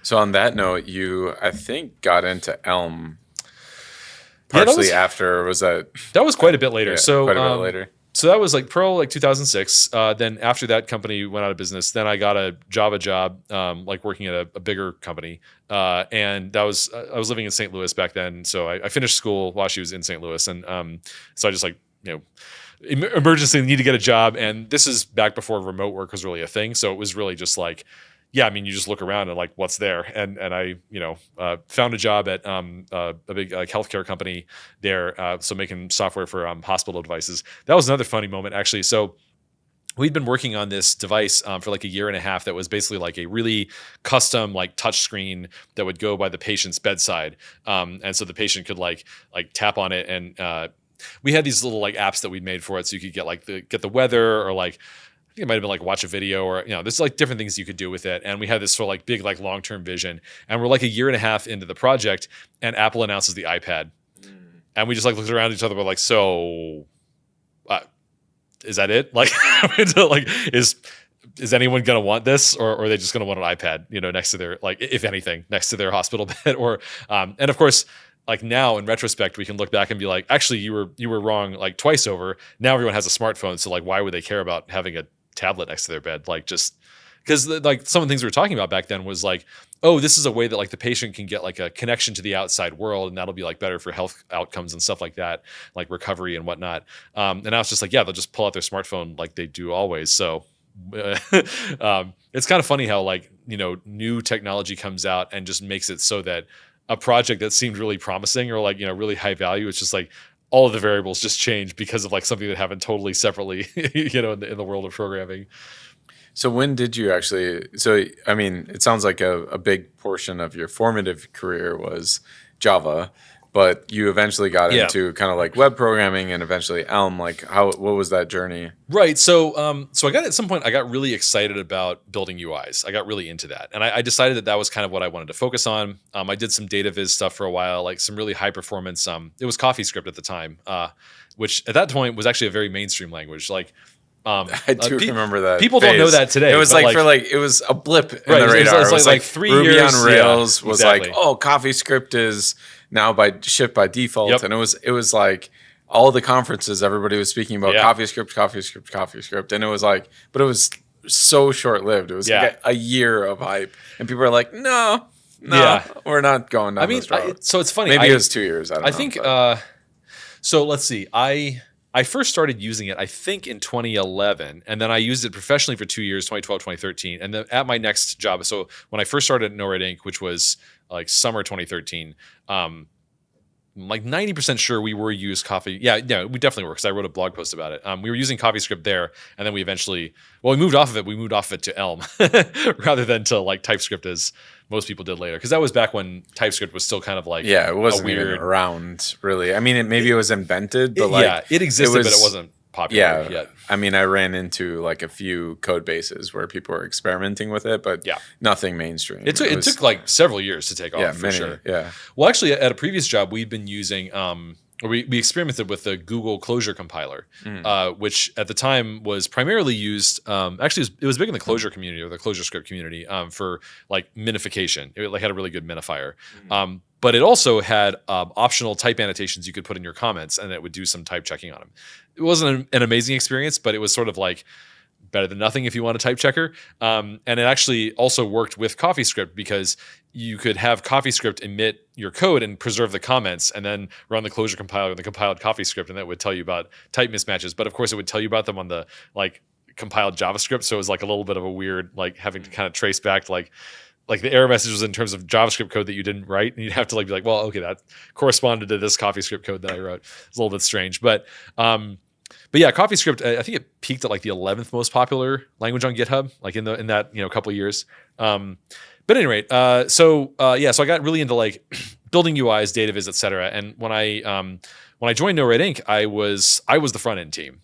So on that note, you, I think, got into Elm partially after, was that? That was quite a bit later. Yeah, so quite a bit later. So that was like Perl, like 2006. Then after that company went out of business, then I got a Java job, like working at a bigger company. And that was, I was living in St. Louis back then. So I finished school while she was in St. Louis. And so I just like, emergency need to get a job. And this is back before remote work was really a thing. So it was really just like, yeah, I mean, you just look around and like, what's there? And I, found a job at a big healthcare company there. So making software for hospital devices. That was another funny moment, actually. So we'd been working on this device for like a year and a half that was basically like a really custom like touch screen that would go by the patient's bedside. And so the patient could like tap on it. And we had these little like apps that we'd made for it. So you could get the weather, or like, I think it might have been like watch a video, or, there's like different things you could do with it. And we had this sort of like big, like long-term vision, and we're like a year and a half into the project, and Apple announces the iPad. And we just like looked around at each other. We're like, so is that it? Like, like is anyone going to want this, or are they just going to want an iPad, next to their, like, if anything, next to their hospital bed? Or, and of course, like now in retrospect, we can look back and be like, actually, you were wrong like twice over. Now everyone has a smartphone. So like, why would they care about having a tablet next to their bed? Like, just because like some of the things we were talking about back then was like, oh, this is a way that like the patient can get like a connection to the outside world, and that'll be like better for health outcomes and stuff like that, like recovery and whatnot. And now it's just like, yeah, they'll just pull out their smartphone like they do always. So it's kind of funny how like, new technology comes out and just makes it so that a project that seemed really promising or like, really high value, it's just like all of the variables just change because of like something that happened totally separately, in the world of programming. So when did you actually, I mean, it sounds like a big portion of your formative career was Java, but you eventually got into kind of like web programming and eventually Elm. Like what was that journey? Right. So at some point I got really excited about building UIs. I got really into that. And I decided that was kind of what I wanted to focus on. I did some data viz stuff for a while, like some really high performance. It was CoffeeScript at the time, which at that point was actually a very mainstream language. Like, I do remember that. People don't know that today. It was it was a blip in the radar. It was like 3 Ruby years. on Rails was exactly. like, oh, CoffeeScript is now shipped by default. Yep. And it was like all the conferences, everybody was speaking about CoffeeScript. And it was like, but it was so short lived. It was like a year of hype. And people were like, no, we're not going down this road. So it's funny. Maybe it was 2 years. I think, so let's see. I first started using it, I think, in 2011, and then I used it professionally for 2 years, 2012, 2013. And then at my next job, so when I first started at NORAD Inc., which was like summer 2013, like 90% sure we were used Coffee. Yeah, we definitely were, because I wrote a blog post about it. We were using CoffeeScript there, and then we eventually, we moved off of it. We moved off of it to Elm rather than to like TypeScript as most people did later, because that was back when TypeScript was still kind of like it wasn't weird even around really. I mean, maybe it was invented, but it existed, but it wasn't popular Yeah. yet. I mean, I ran into like a few code bases where people were experimenting with it, but nothing mainstream. It took like several years to take off for sure. Yeah. Well, actually, at a previous job, we'd been using, we experimented with the Google Closure compiler, which at the time was primarily used. Actually, it was big in the Closure community or the ClojureScript community for like minification. It like had a really good minifier. But it also had optional type annotations you could put in your comments, and it would do some type checking on them. It wasn't an amazing experience, but it was sort of like better than nothing if you want a type checker. And it actually also worked with CoffeeScript because you could have CoffeeScript emit your code and preserve the comments and then run the Closure compiler and the compiled CoffeeScript, and that would tell you about type mismatches. But of course, it would tell you about them on the like compiled JavaScript. So it was like a little bit of a weird, like having to kind of trace back like the error message was in terms of JavaScript code that you didn't write. And you'd have to like be like, well, okay, that corresponded to this CoffeeScript code that I wrote. It's a little bit strange. But yeah, CoffeeScript, I think it peaked at like the 11th most popular language on GitHub, like in that couple of years. But at any rate, so I got really into like building UIs, data viz, et cetera. And when I joined No Red Ink, I was the front end team.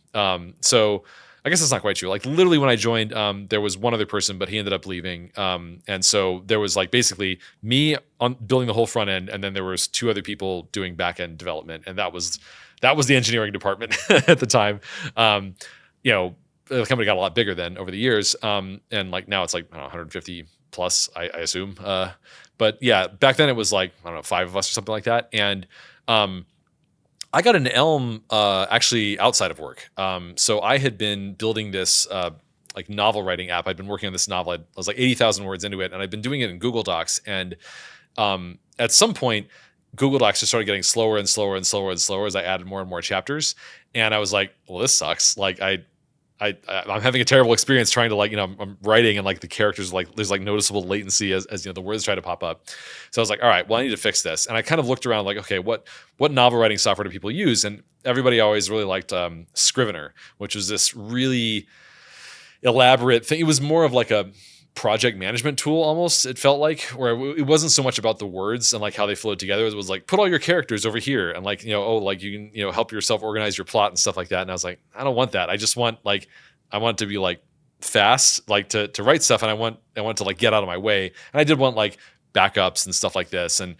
So I guess that's not quite true. Like literally when I joined, there was one other person, but he ended up leaving. And so there was like basically me on building the whole front end, and then there was two other people doing back end development, and that was the engineering department at the time. The company got a lot bigger then over the years, and like now it's like 150 plus, I assume. But yeah, back then it was like 5 of us or something like that, and I got an Elm actually outside of work. So I had been building this like novel writing app. I'd been working on this novel. I was like 80,000 words into it, and I'd been doing it in Google Docs. And at some point, Google Docs just started getting slower and slower and slower and slower as I added more and more chapters. And I was like, well, this sucks. Like I'm having a terrible experience trying to I'm writing and like the characters, like there's like noticeable latency as the words try to pop up. So I was like, all right, well, I need to fix this. And I kind of looked around like, okay, what novel writing software do people use? And everybody always really liked Scrivener, which was this really elaborate thing. It was more of like a project management tool almost, it felt like, where it wasn't so much about the words and like how they flowed together. It was like, put all your characters over here and like, like you can, help yourself organize your plot and stuff like that. And I was like, I don't want that. I just want I want it to be like fast, like to write stuff. And I want to like get out of my way. And I did want like backups and stuff like this. And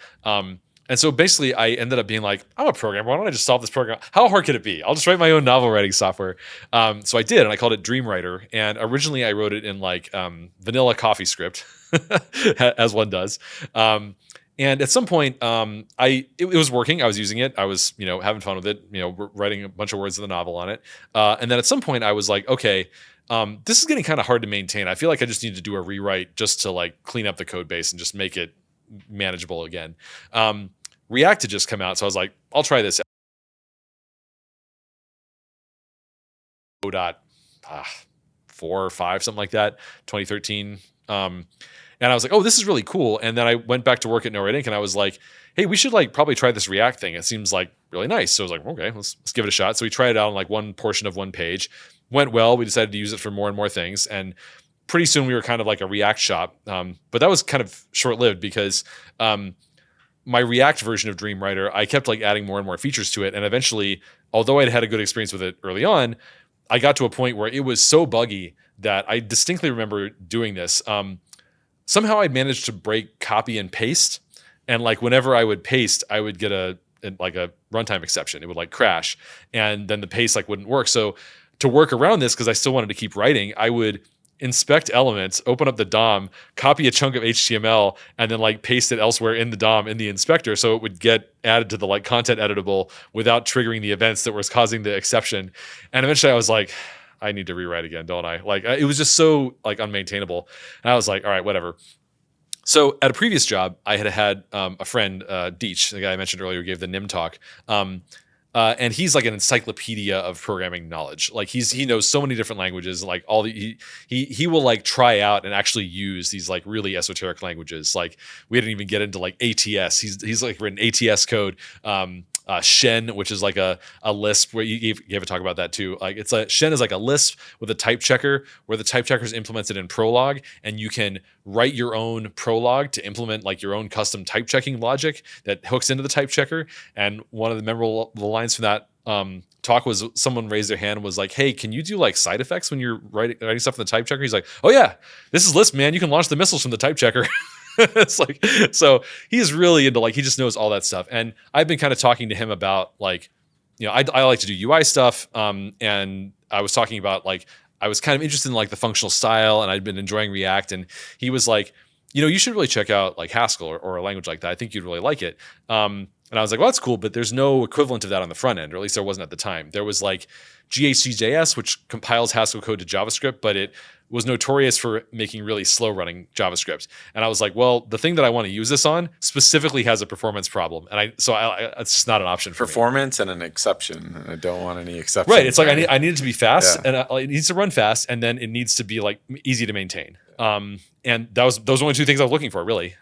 so basically I ended up being like, I'm a programmer. Why don't I just solve this program? How hard could it be? I'll just write my own novel writing software. So I did, and I called it Dreamwriter. And originally I wrote it in like vanilla CoffeeScript, as one does. And at some point, it was working. I was using it. I was, having fun with it, writing a bunch of words of the novel on it. And then at some point I was like, okay, this is getting kind of hard to maintain. I feel like I just need to do a rewrite just to like clean up the code base and just make it manageable again. React had just come out, so I was like, I'll try this out. 4 or 5, something like that, 2013. And I was like, oh, this is really cool. And then I went back to work at No Red Ink, and I was like, hey, we should like probably try this React thing. It seems like really nice. So I was like, okay, let's give it a shot. So we tried it out on like one portion of one page. Went well. We decided to use it for more and more things. And pretty soon we were kind of like a React shop. But that was kind of short-lived because my React version of Dreamwriter, I kept like adding more and more features to it. And eventually, although I'd had a good experience with it early on, I got to a point where it was so buggy that I distinctly remember doing this. Somehow I managed to break copy and paste. And like whenever I would paste, I would get a runtime exception. It would like crash. And then the paste like wouldn't work. So to work around this, because I still wanted to keep writing, I would inspect elements, open up the DOM, copy a chunk of HTML, and then like paste it elsewhere in the DOM in the inspector, so it would get added to the like content editable without triggering the events that was causing the exception. And eventually I was like, I need to rewrite again, don't I? Like it was just so like unmaintainable. And I was like, all right, whatever. So at a previous job, I had a friend, Deech, the guy I mentioned earlier, who gave the NIM talk. And he's like an encyclopedia of programming knowledge. Like he knows so many different languages. Like he will like try out and actually use these like really esoteric languages. Like we didn't even get into like ATS. He's like written ATS code. Shen, which is like a Lisp, where you gave a talk about that too. Like Shen is like a Lisp with a type checker, where the type checker is implemented in Prolog, and you can write your own Prolog to implement like your own custom type checking logic that hooks into the type checker. And one of the memorable lines from that talk was someone raised their hand and was like, hey, can you do like side effects when you're writing stuff in the type checker? He's like, oh yeah, this is Lisp, man. You can launch the missiles from the type checker. It's like, so he's really into like, he just knows all that stuff. And I've been kind of talking to him about like, I like to do UI stuff. And I was talking about like, I was kind of interested in like the functional style, and I'd been enjoying React. And he was like, you should really check out like Haskell or a language like that. I think you'd really like it. And I was like, well, that's cool, but there's no equivalent of that on the front end, or at least there wasn't at the time. There was like GHC.js, which compiles Haskell code to JavaScript, but it was notorious for making really slow running JavaScript. And I was like, well, the thing that I want to use this on specifically has a performance problem. And it's just not an option for performance me. And an exception. And I don't want any exceptions. Right. It's like, I need it to be fast, and it needs to run fast, and then it needs to be like easy to maintain. And those were only two things I was looking for, really.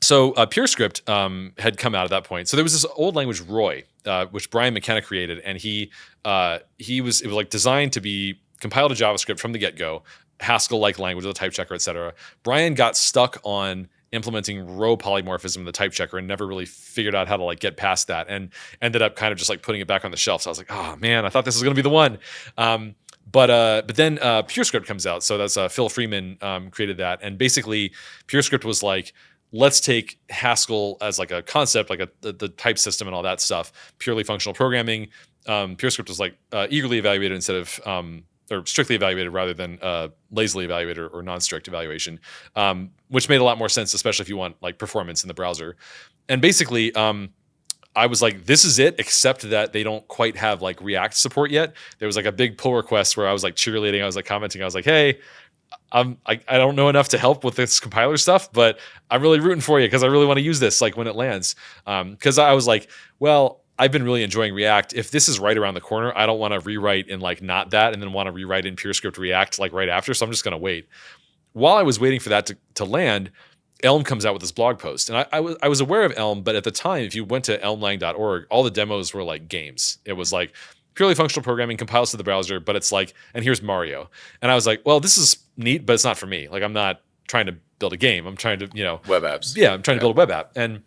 So PureScript had come out at that point. So there was this old language, Roy, which Brian McKenna created, and it was like designed to be compiled to JavaScript from the get-go, Haskell-like language with a type checker, etc. Brian got stuck on implementing row polymorphism in the type checker and never really figured out how to like get past that, and ended up kind of just like putting it back on the shelf. So I was like, oh man, I thought this was going to be the one. But then PureScript comes out. So that's Phil Freeman created that, and basically PureScript was like, let's take Haskell as like a concept, like the type system and all that stuff, purely functional programming. PureScript was like eagerly evaluated instead of or strictly evaluated rather than lazily evaluated or non-strict evaluation, which made a lot more sense, especially if you want like performance in the browser. And basically, I was like, this is it, except that they don't quite have like React support yet. There was like a big pull request where I was like cheerleading, I was like commenting, I was like, hey, I don't know enough to help with this compiler stuff, but I'm really rooting for you because I really want to use this like when it lands. Because I was like, well, I've been really enjoying React. If this is right around the corner, I don't want to rewrite in like not that and then want to rewrite in PureScript React like right after. So I'm just going to wait. While I was waiting for that to land, Elm comes out with this blog post. And I was aware of Elm, but at the time, if you went to elmlang.org, all the demos were like games. It was like purely functional programming, compiles to the browser, but it's like, and here's Mario. And I was like, well, this is neat, but it's not for me. Like, I'm not trying to build a game. I'm trying to, web apps. Yeah, I'm trying to build a web app. And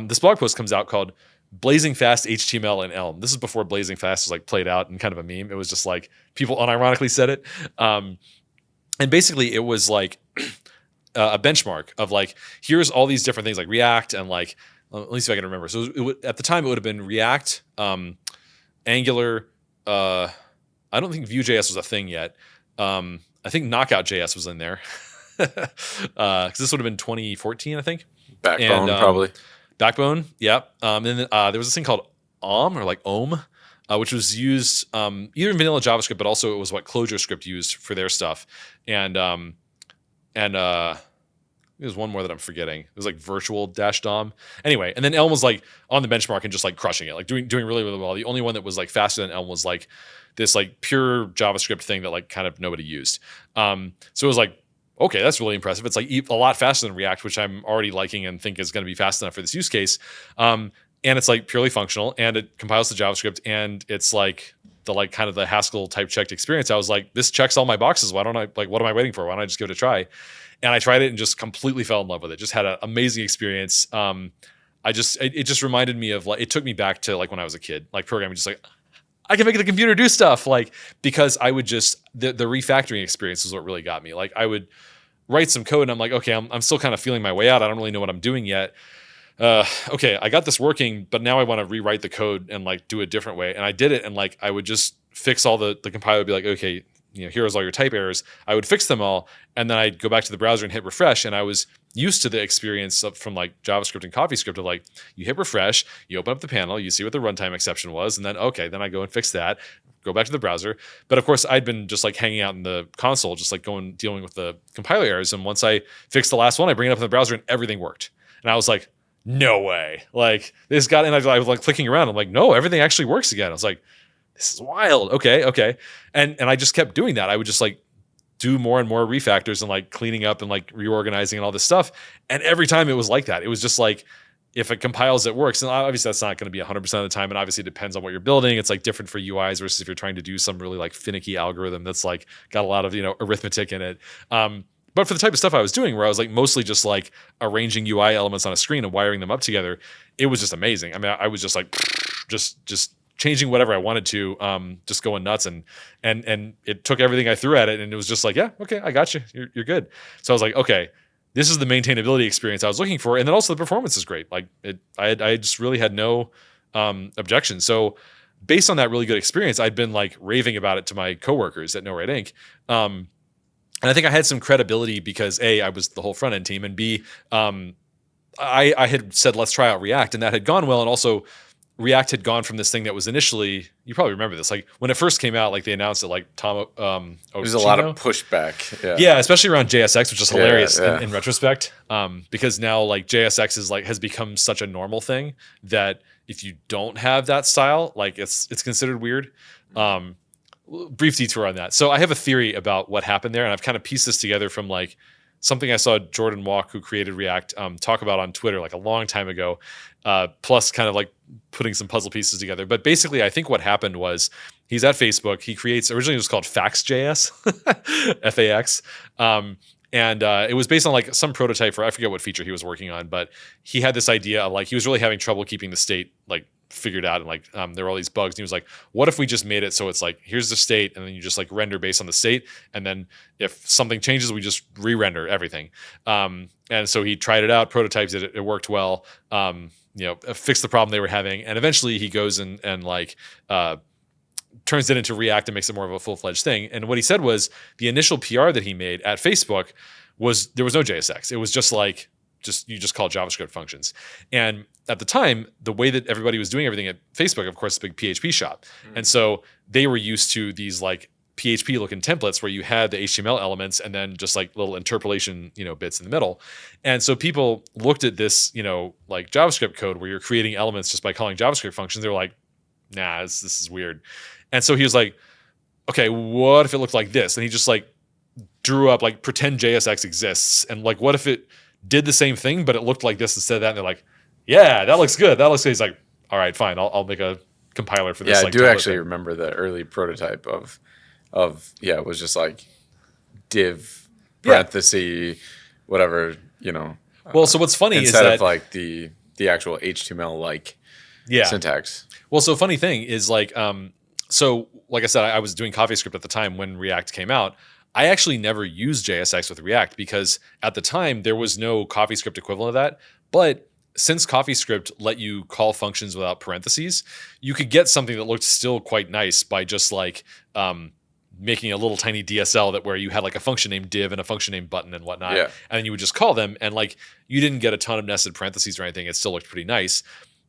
this blog post comes out called Blazing Fast HTML in Elm. This is before Blazing Fast was like played out and kind of a meme. It was just like people unironically said it. And basically it was like a benchmark of like, here's all these different things like React and like, at least if I can remember. So at the time it would have been React, Angular. I don't think Vue.js was a thing yet. I think Knockout.js was in there. Because this would have been 2014, I think. Backbone, probably. Backbone, yeah. And then there was this thing called Om or like Ohm, which was used either in vanilla JavaScript, but also it was what ClojureScript used for their stuff. And there's one more that I'm forgetting. It was like virtual-dom. Anyway, and then Elm was like on the benchmark and just like crushing it, like doing really, really well. The only one that was like faster than Elm was like this like pure JavaScript thing that like kind of nobody used. So it was like, okay, that's really impressive. It's like a lot faster than React, which I'm already liking and think is going to be fast enough for this use case. And it's like purely functional, and it compiles to JavaScript, and it's like the like kind of the Haskell type checked experience. I was like, this checks all my boxes. Why don't I like? What am I waiting for? Why don't I just give it a try? And I tried it and just completely fell in love with it. Just had an amazing experience. It just reminded me of like, it took me back to like when I was a kid, like programming, just like I can make the computer do stuff, like, because I would just the refactoring experience is what really got me. Like I would write some code and I'm like, okay, I'm still kind of feeling my way out. I don't really know what I'm doing yet. Okay, I got this working, but now I want to rewrite the code and like do it a different way. And I did it, and like I would just fix all the compiler would be like, okay, here's all your type errors. I would fix them all, and then I'd go back to the browser and hit refresh. And I was used to the experience from like JavaScript and CoffeeScript of like, you hit refresh, you open up the panel, you see what the runtime exception was, and then okay, then I go and fix that, go back to the browser. But of course, I'd been just like hanging out in the console, just like dealing with the compiler errors. And once I fixed the last one, I bring it up in the browser and everything worked. And I was like, no way. Like this got, and I was like clicking around. I'm like, no, everything actually works again. I was like, this is wild. Okay. And I just kept doing that. I would just like do more and more refactors and like cleaning up and like reorganizing and all this stuff. And every time it was like that. It was just like, if it compiles, it works. And obviously that's not going to be 100% of the time. And obviously it depends on what you're building. It's like different for UIs versus if you're trying to do some really like finicky algorithm that's like got a lot of, arithmetic in it. But for the type of stuff I was doing, where I was like mostly just like arranging UI elements on a screen and wiring them up together, it was just amazing. I mean, I was just like, just changing whatever I wanted to, just going nuts, and it took everything I threw at it, and it was just like, yeah, okay, I got you, you're good. So I was like, okay, this is the maintainability experience I was looking for, and then also the performance is great. Like I just really had no objections. So based on that really good experience, I'd been like raving about it to my coworkers at No Red Ink. And I think I had some credibility because A, I was the whole front end team, and B, I had said, let's try out React, and that had gone well. And also React had gone from this thing that was initially, you probably remember this, like when it first came out, like they announced it, like Tom, there's a lot of pushback. Yeah, especially around JSX, which is hilarious in retrospect, because now like JSX is like has become such a normal thing that if you don't have that style, like it's considered weird. Brief detour on that. So I have a theory about what happened there, and I've kind of pieced this together from like something I saw Jordan Walk, who created React, talk about on Twitter like a long time ago, plus kind of like putting some puzzle pieces together. But basically, I think what happened was he's at Facebook. He creates, originally it was called Fax.js, F-A-X. And it was based on like some prototype for, I forget what feature he was working on, but he had this idea of like, he was really having trouble keeping the state like figured out, and like there were all these bugs, and he was like, what if we just made it so it's like, here's the state, and then you just like render based on the state, and then if something changes, we just re-render everything. And so he tried it out, prototyped it, it worked well, fixed the problem they were having, and eventually he goes and like turns it into React and makes it more of a full-fledged thing. And what he said was the initial PR that he made at Facebook was there was no JSX. It was just like you just call JavaScript functions. And at the time, the way that everybody was doing everything at Facebook, of course, a big PHP shop. And so they were used to these like PHP looking templates where you had the HTML elements and then just like little interpolation, bits in the middle. And so people looked at this, like JavaScript code where you're creating elements just by calling JavaScript functions. They were like, nah, this is weird. And so he was like, okay, what if it looked like this? And he just like drew up like pretend JSX exists. And like, what if it did the same thing, but it looked like this instead of that? And they're like, yeah, that looks good. That looks good. He's like, all right, fine. I'll make a compiler for this. Yeah, like, I do actually remember the early prototype of it was just like div parenthesis, whatever, Well, so what's funny instead is that of like the actual HTML like syntax. Well, so funny thing is like, so like I said, I was doing CoffeeScript at the time when React came out. I actually never used JSX with React because at the time there was no CoffeeScript equivalent of that. But since CoffeeScript let you call functions without parentheses, you could get something that looked still quite nice by just like making a little tiny DSL that where you had like a function named div and a function named button and whatnot. Yeah. And then you would just call them, and like you didn't get a ton of nested parentheses or anything. It still looked pretty nice.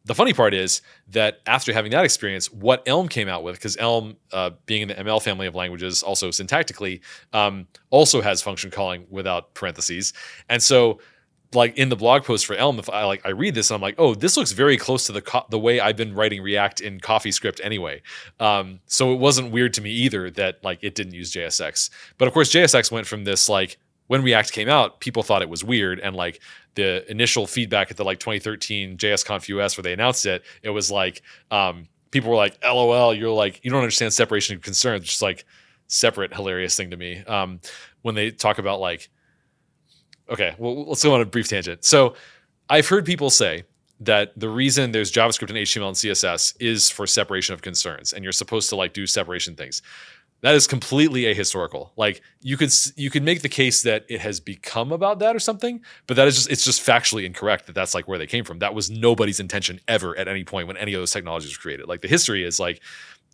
The funny part is that after having that experience, what Elm came out with, because Elm, being in the ML family of languages, also syntactically, also has function calling without parentheses. And so, like in the blog post for Elm, if I read this and I'm like, oh, this looks very close to the way I've been writing React in CoffeeScript anyway. So it wasn't weird to me either that like it didn't use JSX. But of course, JSX went from this like when React came out, people thought it was weird, and like the initial feedback at the like 2013 JSConf US where they announced it, it was like people were like, LOL, you're like, you don't understand separation of concerns. Just like separate hilarious thing to me. When they talk about like, okay, well, let's go on a brief tangent. So I've heard people say that the reason there's JavaScript and HTML and CSS is for separation of concerns, and you're supposed to like do separation things. That is completely ahistorical. Like you could make the case that it has become about that or something, but it's just factually incorrect that that's like where they came from. That was nobody's intention ever at any point when any of those technologies were created. Like the history is like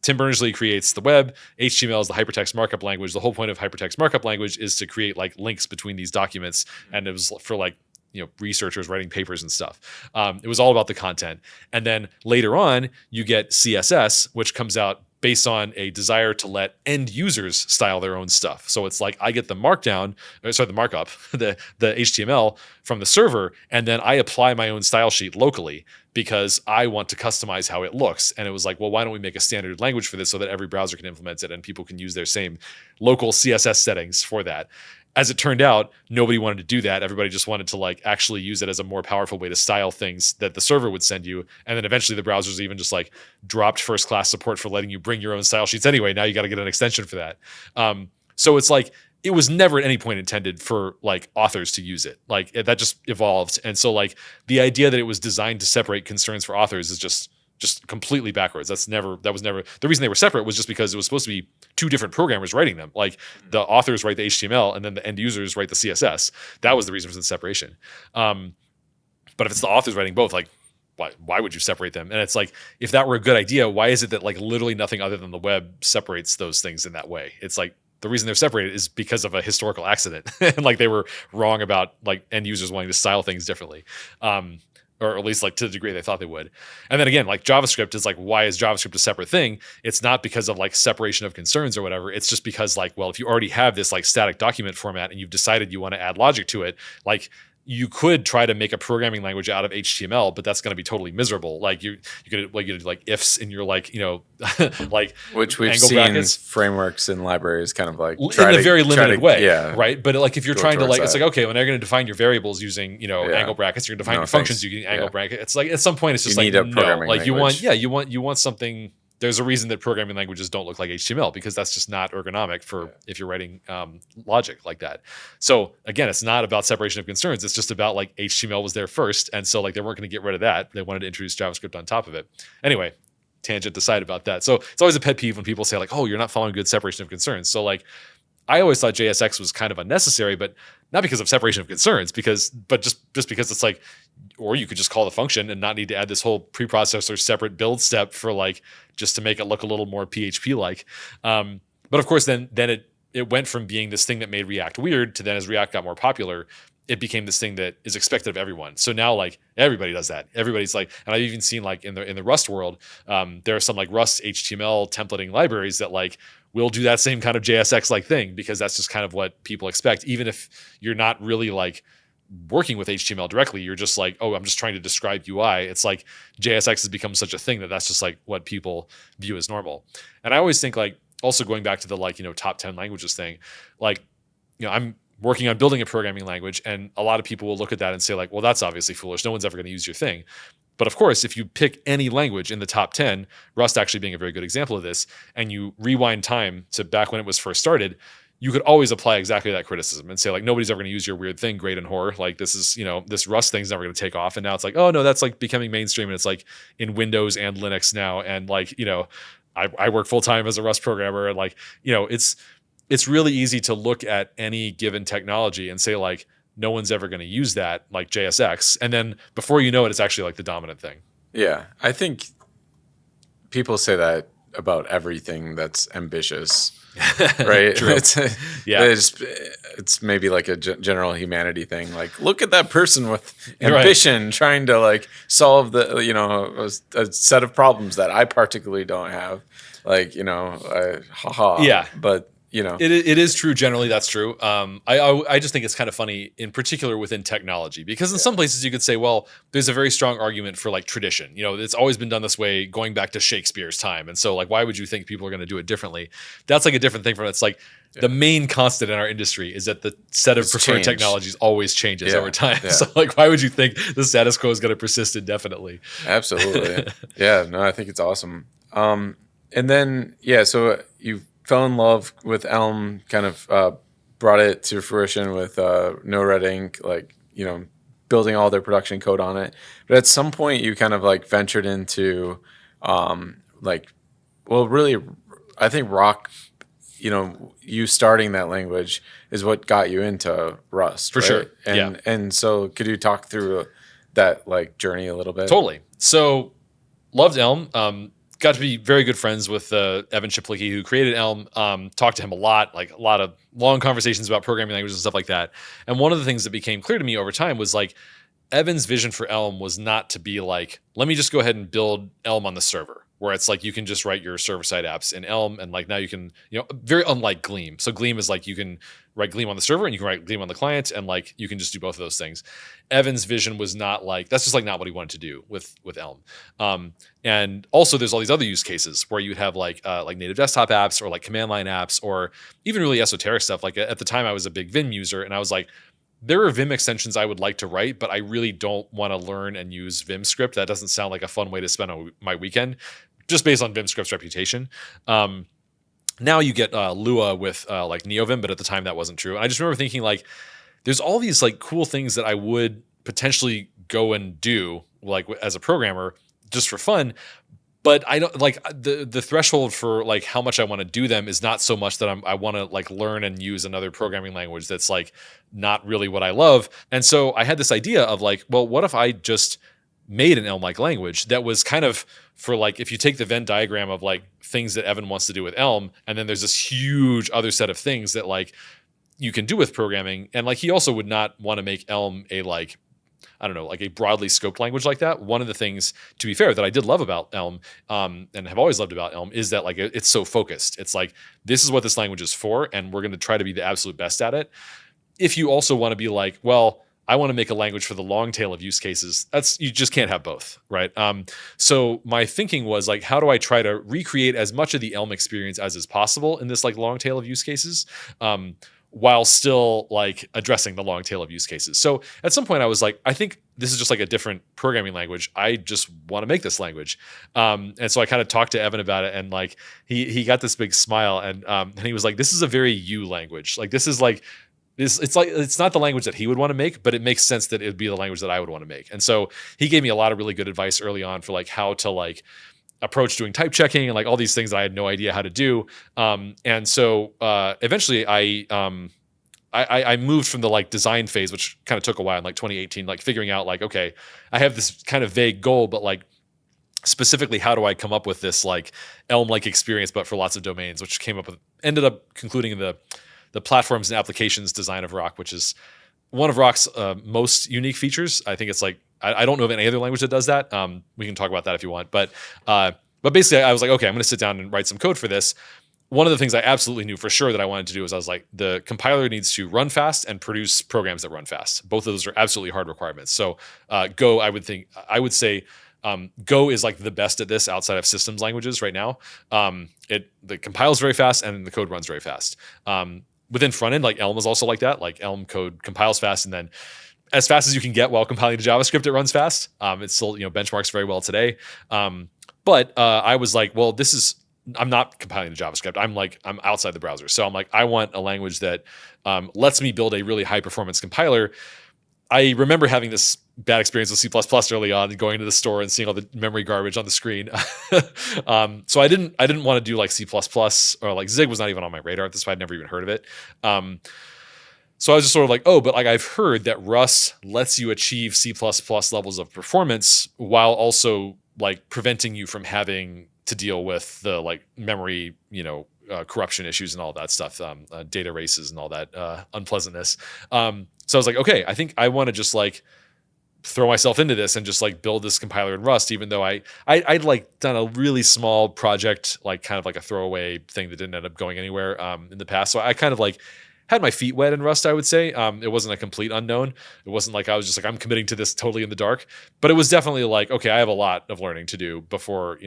Tim Berners-Lee creates the web. HTML is the hypertext markup language. The whole point of hypertext markup language is to create like links between these documents, and it was for like researchers writing papers and stuff. It was all about the content, and then later on you get CSS, which comes out based on a desire to let end users style their own stuff. So it's like I get the markup, the HTML from the server, and then I apply my own style sheet locally because I want to customize how it looks. And it was like, well, why don't we make a standard language for this so that every browser can implement it and people can use their same local CSS settings for that. As it turned out, nobody wanted to do that. Everybody just wanted to like actually use it as a more powerful way to style things that the server would send you. And then eventually the browsers even just like dropped first class support for letting you bring your own style sheets anyway. Now you got to get an extension for that. So it's like, it was never at any point intended for like authors to use it. Like that just evolved. And so like the idea that it was designed to separate concerns for authors is just just completely backwards. That was never the reason they were separate was just because it was supposed to be two different programmers writing them. Like the authors write the HTML and then the end users write the CSS. That was the reason for the separation. But if it's the authors writing both, like why would you separate them? And it's like, if that were a good idea, why is it that like literally nothing other than the web separates those things in that way? It's like the reason they're separated is because of a historical accident. And like they were wrong about like end users wanting to style things differently. Or at least like to the degree they thought they would. And then again, like JavaScript is like, why is JavaScript a separate thing? It's not because of like separation of concerns or whatever. It's just because like, well, if you already have this like static document format and you've decided you want to add logic to it, like you could try to make a programming language out of HTML, but that's going to be totally miserable. Like you could like ifs in your like, like which we've angle seen brackets. Frameworks and libraries kind of like in a very limited way, yeah, right? But like if you're trying to like, it's that. like, okay, when they're going to define your variables using, angle brackets, you're going to define your functions using angle bracket. It's like at some point it's just you like, need a programming like language. you want something. There's a reason that programming languages don't look like HTML, because that's just not ergonomic for if you're writing logic like that. So again, it's not about separation of concerns. It's just about like HTML was there first. And so like they weren't going to get rid of that. They wanted to introduce JavaScript on top of it. Anyway, tangent aside about that. So it's always a pet peeve when people say like, oh, you're not following good separation of concerns. So like, I always thought JSX was kind of unnecessary, but not because of separation of concerns, but just because it's like, or you could just call the function and not need to add this whole preprocessor separate build step for like, just to make it look a little more PHP like. But of course, then it went from being this thing that made React weird to then as React got more popular, it became this thing that is expected of everyone. So now like everybody does that. Everybody's like, and I've even seen like in the Rust world, there are some like Rust HTML templating libraries that like will do that same kind of JSX like thing, because that's just kind of what people expect. Even if you're not really like working with HTML directly, you're just like, oh, I'm just trying to describe UI. It's like JSX has become such a thing that's just like what people view as normal. And I always think like, also going back to the like, top 10 languages thing, like, I'm working on building a programming language, and a lot of people will look at that and say like, well, that's obviously foolish. No one's ever going to use your thing. But of course, if you pick any language in the top 10, Rust actually being a very good example of this, and you rewind time to back when it was first started, you could always apply exactly that criticism and say like, nobody's ever going to use your weird thing, great and horror. Like this is, this Rust thing's never going to take off. And now it's like, oh no, that's like becoming mainstream, and it's like in Windows and Linux now. And like, I work full time as a Rust programmer, and like, it's really easy to look at any given technology and say like, no one's ever going to use that, like JSX. And then before you know it, it's actually like the dominant thing. Yeah. I think people say that about everything that's ambitious, right? True. It's maybe like a general humanity thing. Like, look at that person with ambition trying to like solve the, a set of problems that I particularly don't have. Like, haha. Yeah. But, it is true. Generally, that's true. I just think it's kind of funny, in particular within technology, because in some places you could say, well, there's a very strong argument for like tradition. It's always been done this way, going back to Shakespeare's time, and so like, why would you think people are going to do it differently? That's like a different thing from it's like the main constant in our industry is that the set of preferred technologies always changes over time. Yeah. So like, why would you think the status quo is going to persist indefinitely? Absolutely. Yeah. No, I think it's awesome. And then so you fell in love with Elm, kind of brought it to fruition with No Red Ink, like, building all their production code on it. But at some point you kind of like ventured into really, I think Rock, you starting that language is what got you into Rust. For sure. And so could you talk through that like journey a little bit? Totally. So loved Elm. Got to be very good friends with Evan Shiplicki, who created Elm. Talked to him a lot of long conversations about programming languages and stuff like that. And one of the things that became clear to me over time was like, Evan's vision for Elm was not to be like, let me just go ahead and build Elm on the server, where it's like you can just write your server-side apps in Elm, and like now you can, very unlike Gleam. So Gleam is like you can write Gleam on the server and you can write Gleam on the client, and like you can just do both of those things. Evan's vision was not like, that's just like not what he wanted to do with Elm. And also there's all these other use cases where you'd have like native desktop apps, or like command line apps, or even really esoteric stuff. Like at the time I was a big Vim user, and I was like, there are Vim extensions I would like to write, but I really don't want to learn and use Vim script. That doesn't sound like a fun way to spend my weekend, just based on Vim script's reputation. Now you get Lua with like NeoVim, but at the time that wasn't true. And I just remember thinking like, there's all these like cool things that I would potentially go and do like as a programmer just for fun, but I don't like the threshold for like how much I want to do them is not so much that I want to like learn and use another programming language that's like not really what I love. And so I had this idea of like, well, what if I just made an Elm-like language that was kind of for like, if you take the Venn diagram of like things that Evan wants to do with Elm, and then there's this huge other set of things that like you can do with programming. And like, he also would not want to make Elm a like, I don't know, like a broadly scoped language like that. One of the things, to be fair, that I did love about Elm, and have always loved about Elm, is that like it's so focused. It's like, this is what this language is for, and we're going to try to be the absolute best at it. If you also want to be like, well, I want to make a language for the long tail of use cases, you just can't have both, right? So my thinking was like, how do I try to recreate as much of the Elm experience as is possible in this like long tail of use cases? While still like addressing the long tail of use cases. So at some point I was like, I think this is just like a different programming language. I just want to make this language. And so I kind of talked to Evan about it, and like he got this big smile, and he was like, this is a very you language. Like this is like this, it's not the language that he would want to make, but it makes sense that it would be the language that I would want to make. And so he gave me a lot of really good advice early on for like how to like approach doing type checking and like all these things that I had no idea how to do. And so eventually I moved from the like design phase, which kind of took a while in like 2018, like figuring out like, okay, I have this kind of vague goal, but like specifically, how do I come up with this like Elm-like experience, but for lots of domains, which ended up concluding in the platforms and applications design of Rock, which is one of Rock's most unique features. I think it's like, I don't know of any other language that does that. We can talk about that if you want. But basically, I was like, okay, I'm going to sit down and write some code for this. One of the things I absolutely knew for sure that I wanted to do is I was like, the compiler needs to run fast and produce programs that run fast. Both of those are absolutely hard requirements. So Go, I would say Go is like the best at this outside of systems languages right now. The compiles very fast and the code runs very fast. Within Frontend, like Elm is also like that. Like Elm code compiles fast, and then as fast as you can get while compiling to JavaScript, it runs fast. It still, benchmarks very well today. But I was like, well, I'm not compiling to JavaScript. I'm outside the browser. So I'm like, I want a language that lets me build a really high performance compiler. I remember having this bad experience with C++ early on, and going to the store and seeing all the memory garbage on the screen. So I didn't want to do like C++, or like Zig was not even on my radar at this point. I'd never even heard of it. So I was just sort of like, oh, but like I've heard that Rust lets you achieve C++ levels of performance while also like preventing you from having to deal with the like memory, corruption issues and all that stuff, data races and all that unpleasantness. So I was like, okay, I think I want to just like throw myself into this and just like build this compiler in Rust, even though I'd like done a really small project, like kind of like a throwaway thing that didn't end up going anywhere in the past. So I kind of like had my feet wet in Rust, I would say. It wasn't a complete unknown. It wasn't like I was just like, I'm committing to this totally in the dark, but it was definitely like, okay, I have a lot of learning to do before,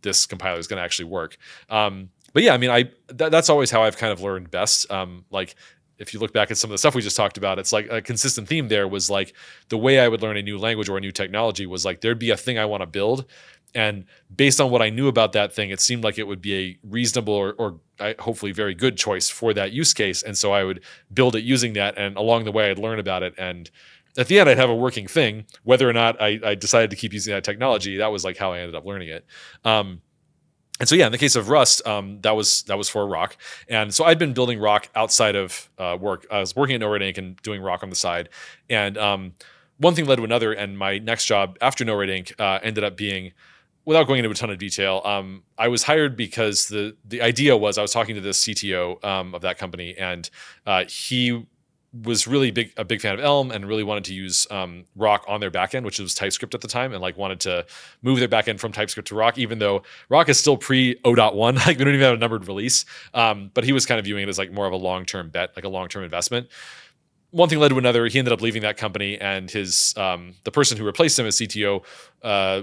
this compiler is going to actually work. But yeah, I mean, that's always how I've kind of learned best. Like if you look back at some of the stuff we just talked about, it's like a consistent theme there was like the way I would learn a new language or a new technology was like, there'd be a thing I want to build. And based on what I knew about that thing, it seemed like it would be a reasonable or hopefully very good choice for that use case. And so I would build it using that. And along the way, I'd learn about it. And at the end, I'd have a working thing. Whether or not I decided to keep using that technology, that was like how I ended up learning it. And so, yeah, in the case of Rust, that was for Rock. And so I'd been building Rock outside of work. I was working at NoRed Inc. and doing Rock on the side. And one thing led to another. And my next job after NoRed Inc. Ended up being, without going into a ton of detail, I was hired because the idea was I was talking to the CTO of that company, and he was really a big fan of Elm and really wanted to use Rock on their backend, which was TypeScript at the time, and like wanted to move their backend from TypeScript to Rock, even though Rock is still pre 0.1, like we don't even have a numbered release. But he was kind of viewing it as like more of a long-term bet, like a long-term investment. One thing led to another. He ended up leaving that company, and his the person who replaced him as CTO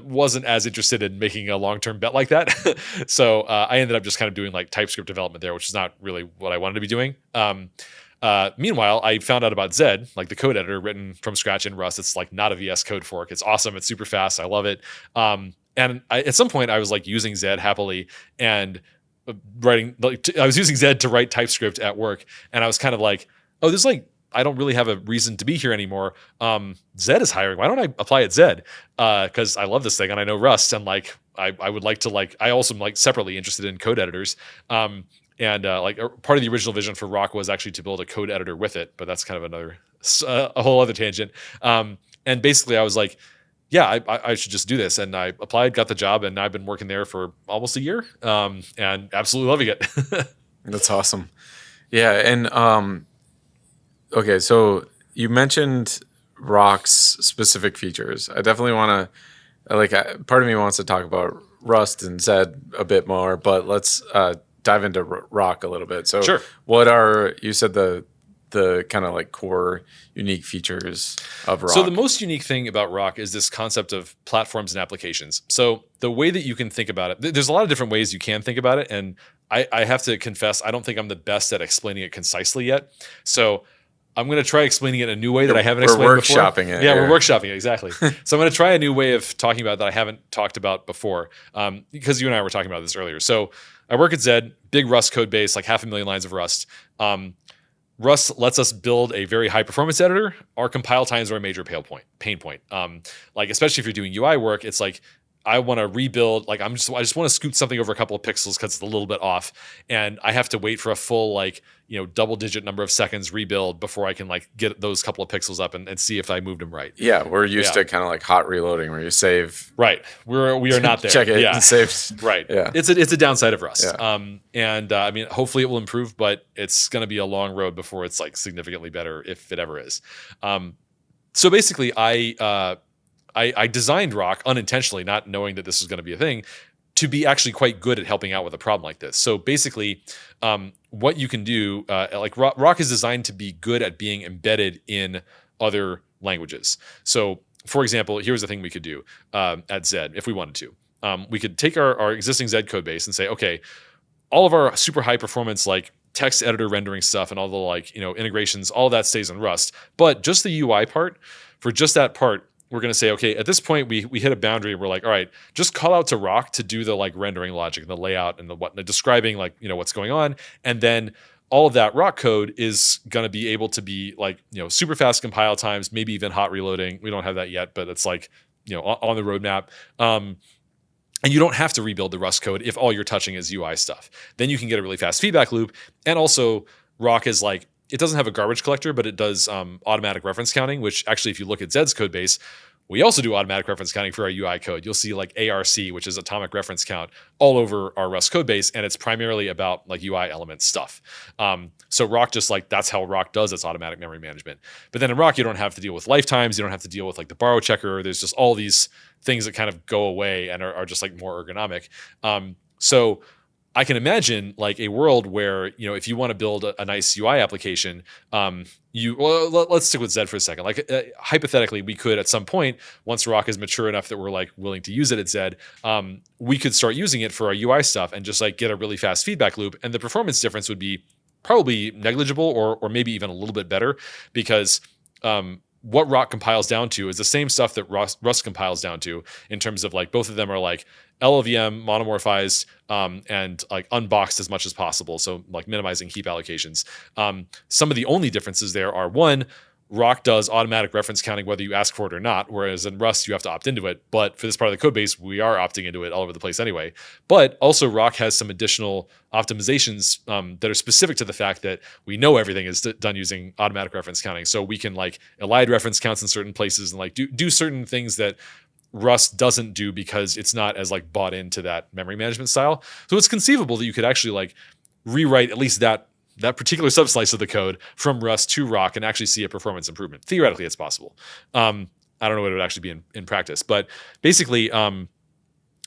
wasn't as interested in making a long-term bet like that. So I ended up just kind of doing like TypeScript development there, which is not really what I wanted to be doing. Meanwhile, I found out about Zed, like the code editor written from scratch in Rust. It's like not a VS Code fork. It's awesome. It's super fast. I love it. And at some point, I was like using Zed happily and writing. I was using Zed to write TypeScript at work, and I was kind of like, oh, there's like I don't really have a reason to be here anymore. Zed is hiring. Why don't I apply at Zed? Because I love this thing and I know Rust, and like I would like to like. I also am like separately interested in code editors. And like part of the original vision for Rock was actually to build a code editor with it, but that's kind of another a whole other tangent. And basically, I was like, yeah, I should just do this, and I applied, got the job, and I've been working there for almost a year, and absolutely loving it. That's awesome. Yeah, and okay, so you mentioned Rock's specific features. I definitely want to, like, part of me wants to talk about Rust and Zed a bit more, but let's dive into Rock a little bit. So, Sure. What are, you said the kind of like core unique features of Rock? So the most unique thing about Rock is this concept of platforms and applications. So the way that you can think about it, there's a lot of different ways you can think about it, and I have to confess, I don't think I'm the best at explaining it concisely yet. So I'm going to try explaining it a new way that I haven't explained before. We're workshopping it. Yeah, we're workshopping it, exactly. So I'm going to try a new way of talking about it that I haven't talked about before, because you and I were talking about this earlier. So I work at Zed, big Rust code base, like 500,000 lines of Rust. Rust lets us build a very high performance editor. Our compile times are a major pain point. Like especially if you're doing UI work, it's like I want to rebuild. Like I just want to scoot something over a couple of pixels because it's a little bit off, and I have to wait for a full double-digit number of seconds rebuild before I can like get those couple of pixels up and see if I moved them right. Yeah, we're used to kind of like hot reloading where you save. Right, we are not there. Check it and save. Right. Yeah, it's a downside of Rust. Yeah. And I mean, hopefully it will improve, but it's going to be a long road before it's like significantly better, if it ever is. So basically, I designed Rock unintentionally, not knowing that this was going to be a thing, to be actually quite good at helping out with a problem like this. So basically, what you can do, like Rock is designed to be good at being embedded in other languages. So for example, here's the thing we could do at Zed if we wanted to. We could take our existing Zed code base and say, okay, all of our super high performance like text editor rendering stuff and all the integrations, all of that stays in Rust. But just the UI part, for just that part, we're going to say, okay, at this point we hit a boundary. We're like, all right, just call out to Rock to do the like rendering logic and the layout and the describing like, what's going on. And then all of that Rock code is going to be able to be like, super fast compile times, maybe even hot reloading. We don't have that yet, but it's like, on the roadmap. And you don't have to rebuild the Rust code if all you're touching is UI stuff. Then you can get a really fast feedback loop. And also Rock is like, it doesn't have a garbage collector, but it does automatic reference counting, which actually, if you look at Zed's code base, we also do automatic reference counting for our UI code. You'll see like ARC, which is atomic reference count, all over our Rust code base, and it's primarily about like UI element stuff. So Rock just like, that's how Rock does its automatic memory management. But then in Rock, you don't have to deal with lifetimes. You don't have to deal with like the borrow checker. There's just all these things that kind of go away and are just like more ergonomic. So I can imagine like a world where, if you want to build a nice UI application, let's stick with Zed for a second. Like hypothetically, we could at some point, once Rock is mature enough that we're like willing to use it at Zed, we could start using it for our UI stuff and just like get a really fast feedback loop. And the performance difference would be probably negligible or maybe even a little bit better, because what Rock compiles down to is the same stuff that Rust compiles down to, in terms of like both of them are like LLVM monomorphized and like unboxed as much as possible. So like minimizing heap allocations. Some of the only differences there are, one, Rock does automatic reference counting whether you ask for it or not, whereas in Rust you have to opt into it. But for this part of the code base, we are opting into it all over the place anyway. But also Rock has some additional optimizations that are specific to the fact that we know everything is done using automatic reference counting. So we can like elide reference counts in certain places and like do certain things that Rust doesn't do because it's not as like bought into that memory management style. So it's conceivable that you could actually like rewrite at least that particular subslice of the code from Rust to Rock and actually see a performance improvement. Theoretically, it's possible. I don't know what it would actually be in practice, but basically,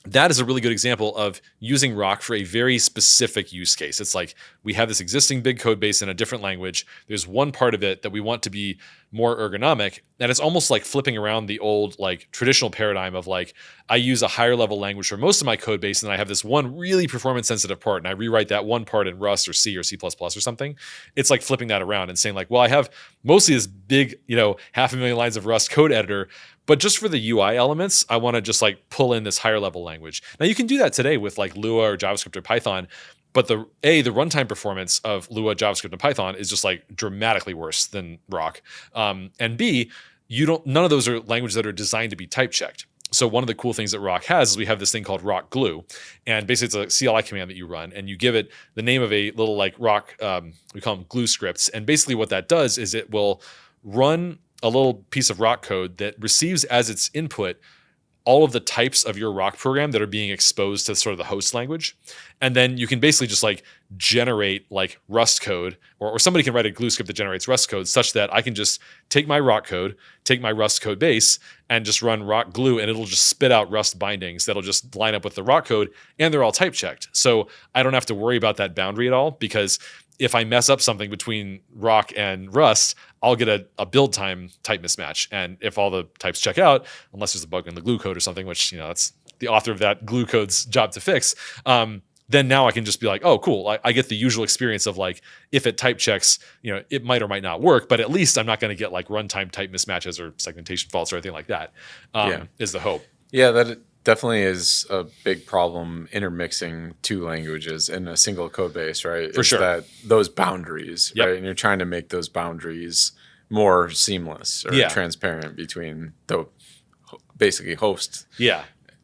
that is a really good example of using Rock for a very specific use case. It's like we have this existing big code base in a different language. There's one part of it that we want to be more ergonomic, and it's almost like flipping around the old like traditional paradigm of like I use a higher level language for most of my code base, and I have this one really performance sensitive part, and I rewrite that one part in Rust or C or C++ or something. It's like flipping that around and saying like, well, I have mostly this big 500,000 lines of Rust code editor, but just for the UI elements, I want to just like pull in this higher level language. Now you can do that today with like Lua or JavaScript or Python, But the runtime performance of Lua, JavaScript, and Python is just like dramatically worse than Rock. And B, none of those are languages that are designed to be type checked. So one of the cool things that Rock has is we have this thing called Rock Glue, and basically it's a CLI command that you run, and you give it the name of a little like Rock, we call them glue scripts, and basically what that does is it will run a little piece of Rock code that receives as its input all of the types of your Rock program that are being exposed to sort of the host language. And then you can basically just like generate like Rust code, or somebody can write a glue script that generates Rust code such that I can just take my Rock code, take my Rust code base, and just run Rock glue, and it'll just spit out Rust bindings that'll just line up with the Rock code, and they're all type checked. So I don't have to worry about that boundary at all, because if I mess up something between Rock and Rust, I'll get a build time type mismatch. And if all the types check out, unless there's a bug in the glue code or something, which, that's the author of that glue code's job to fix, then now I can just be like, oh, cool. I get the usual experience of like, if it type checks, it might or might not work, but at least I'm not going to get like runtime type mismatches or segmentation faults or anything like that. Is the hope. Yeah, that definitely is a big problem, intermixing two languages in a single code base, right? For sure. That those boundaries, right? And you're trying to make those boundaries more seamless or transparent between the basically host. Yeah.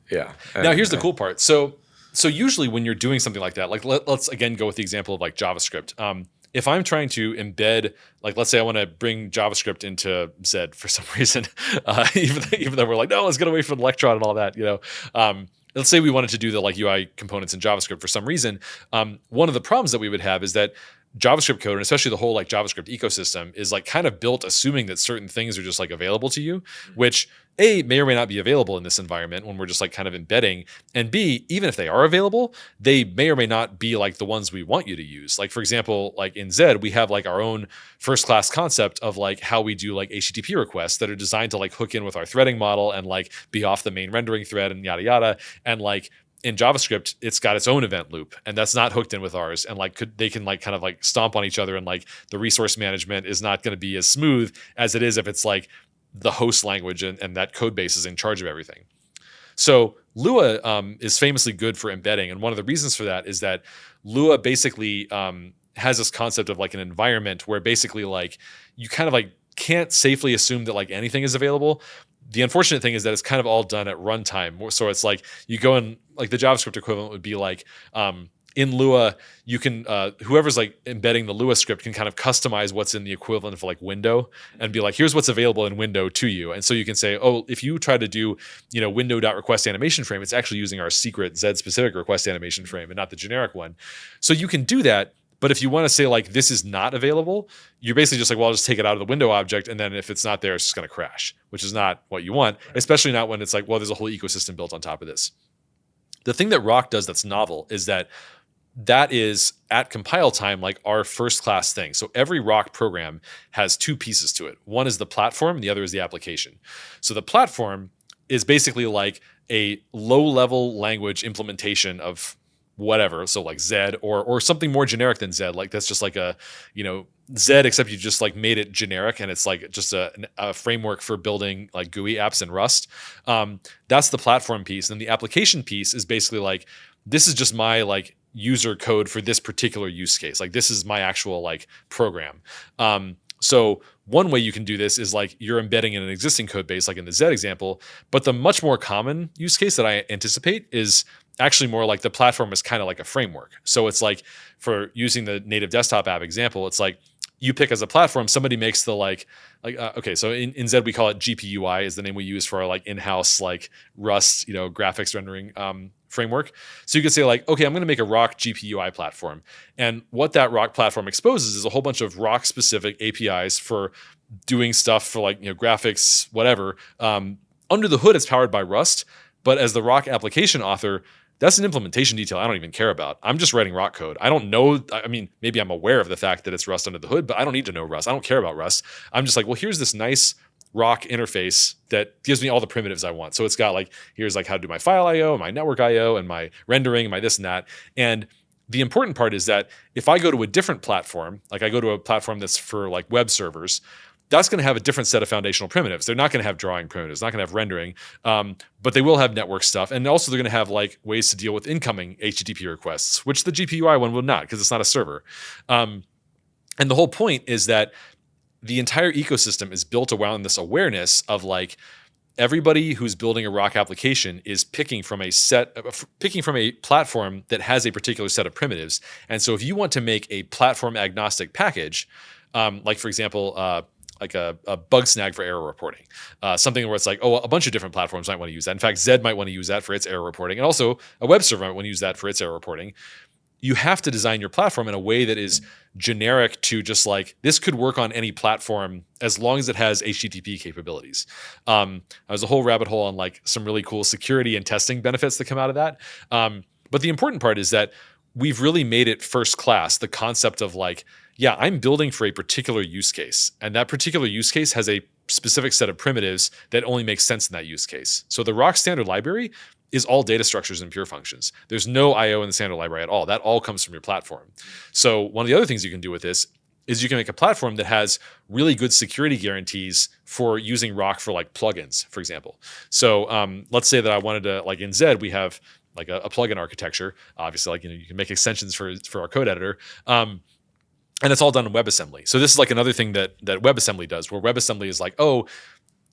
Yeah. Now here's the cool part. So usually when you're doing something like that, like let's again go with the example of like JavaScript. If I'm trying to embed, like let's say I want to bring JavaScript into Zed for some reason, even though we're like, no, let's get away from Electron and all that, let's say we wanted to do the like UI components in JavaScript for some reason. One of the problems that we would have is that JavaScript code, and especially the whole like JavaScript ecosystem, is like kind of built assuming that certain things are just like available to you, which A, may or may not be available in this environment when we're just like kind of embedding, and B, even if they are available, they may or may not be like the ones we want you to use. Like for example, like in Zed, we have like our own first class concept of like how we do like HTTP requests that are designed to like hook in with our threading model and like be off the main rendering thread and yada yada. And like in JavaScript, it's got its own event loop, and that's not hooked in with ours. And like they can like kind of like stomp on each other, and like the resource management is not going to be as smooth as it is if it's like the host language and that code base is in charge of everything. So Lua is famously good for embedding, and one of the reasons for that is that Lua basically has this concept of like an environment where basically like you kind of like can't safely assume that like anything is available. The unfortunate thing is that it's kind of all done at runtime. So it's like you go in, like the JavaScript equivalent would be like in Lua, you can, whoever's like embedding the Lua script can kind of customize what's in the equivalent of like window and be like, here's what's available in window to you. And so you can say, oh, if you try to do, window.request animation frame, it's actually using our secret Z specific request animation frame and not the generic one. So you can do that. But if you want to say like this is not available, you're basically just like, well, I'll just take it out of the window object, and then if it's not there, it's just going to crash, which is not what you want, especially not when it's like, well, there's a whole ecosystem built on top of this. The thing that Rock does that's novel is that is at compile time like our first class thing. So every Rock program has two pieces to it. One is the platform, and the other is the application. So the platform is basically like a low-level language implementation of whatever, so like Zed or something more generic than Zed, like that's just like a Zed, except you just like made it generic and it's like just a framework for building like GUI apps in Rust. That's the platform piece. And the application piece is basically like, this is just my like user code for this particular use case. Like this is my actual like program. So one way you can do this is like you're embedding in an existing code base, like in the Zed example, but the much more common use case that I anticipate is actually more like the platform is kind of like a framework. So it's like, for using the native desktop app example, it's like you pick as a platform, somebody makes the okay, so in Zed we call it GPUI is the name we use for our like in-house like Rust, graphics rendering framework. So you could say like, okay, I'm going to make a Rock GPUI platform. And what that Rock platform exposes is a whole bunch of Rock specific APIs for doing stuff for like, graphics, whatever. Under the hood, it's powered by Rust, but as the Rock application author, that's an implementation detail I don't even care about. I'm just writing Rock code. I don't know. I mean, maybe I'm aware of the fact that it's Rust under the hood, but I don't need to know Rust. I don't care about Rust. I'm just like, well, here's this nice Rock interface that gives me all the primitives I want. So it's got like, here's like how to do my file IO, and my network IO, and my rendering, and my this and that. And the important part is that if I go to a different platform, like I go to a platform that's for like web servers, that's going to have a different set of foundational primitives. They're not going to have drawing primitives, not going to have rendering, but they will have network stuff. And also they're going to have like ways to deal with incoming HTTP requests, which the GPUI one will not, because it's not a server. And the whole point is that the entire ecosystem is built around this awareness of like everybody who's building a Rock application is picking from a platform that has a particular set of primitives. And so if you want to make a platform agnostic package, like for example, like a bug snag for error reporting, something where it's like, oh, a bunch of different platforms might want to use that. In fact, Zed might want to use that for its error reporting, and also a web server might want to use that for its error reporting. You have to design your platform in a way that is generic to just like, this could work on any platform as long as it has HTTP capabilities. There's a whole rabbit hole on like some really cool security and testing benefits that come out of that. But the important part is that we've really made it first class, the concept of like, yeah, I'm building for a particular use case, and that particular use case has a specific set of primitives that only make sense in that use case. So the Rock standard library is all data structures and pure functions. There's no I/O in the standard library at all. That all comes from your platform. So one of the other things you can do with this is you can make a platform that has really good security guarantees for using Rock for like plugins, for example. So let's say that I wanted to, like in Zed, we have like a plugin architecture. Obviously, like, you can make extensions for our code editor. And it's all done in WebAssembly. So this is like another thing that WebAssembly does, where WebAssembly is like, oh,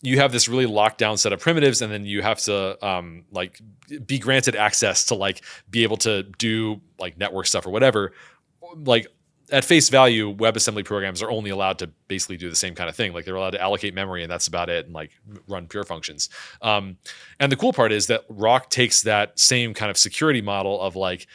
you have this really locked down set of primitives, and then you have to like be granted access to like be able to do like network stuff or whatever. Like at face value, WebAssembly programs are only allowed to basically do the same kind of thing. Like they're allowed to allocate memory, and that's about it, and like run pure functions. And the cool part is that Rock takes that same kind of security model of like,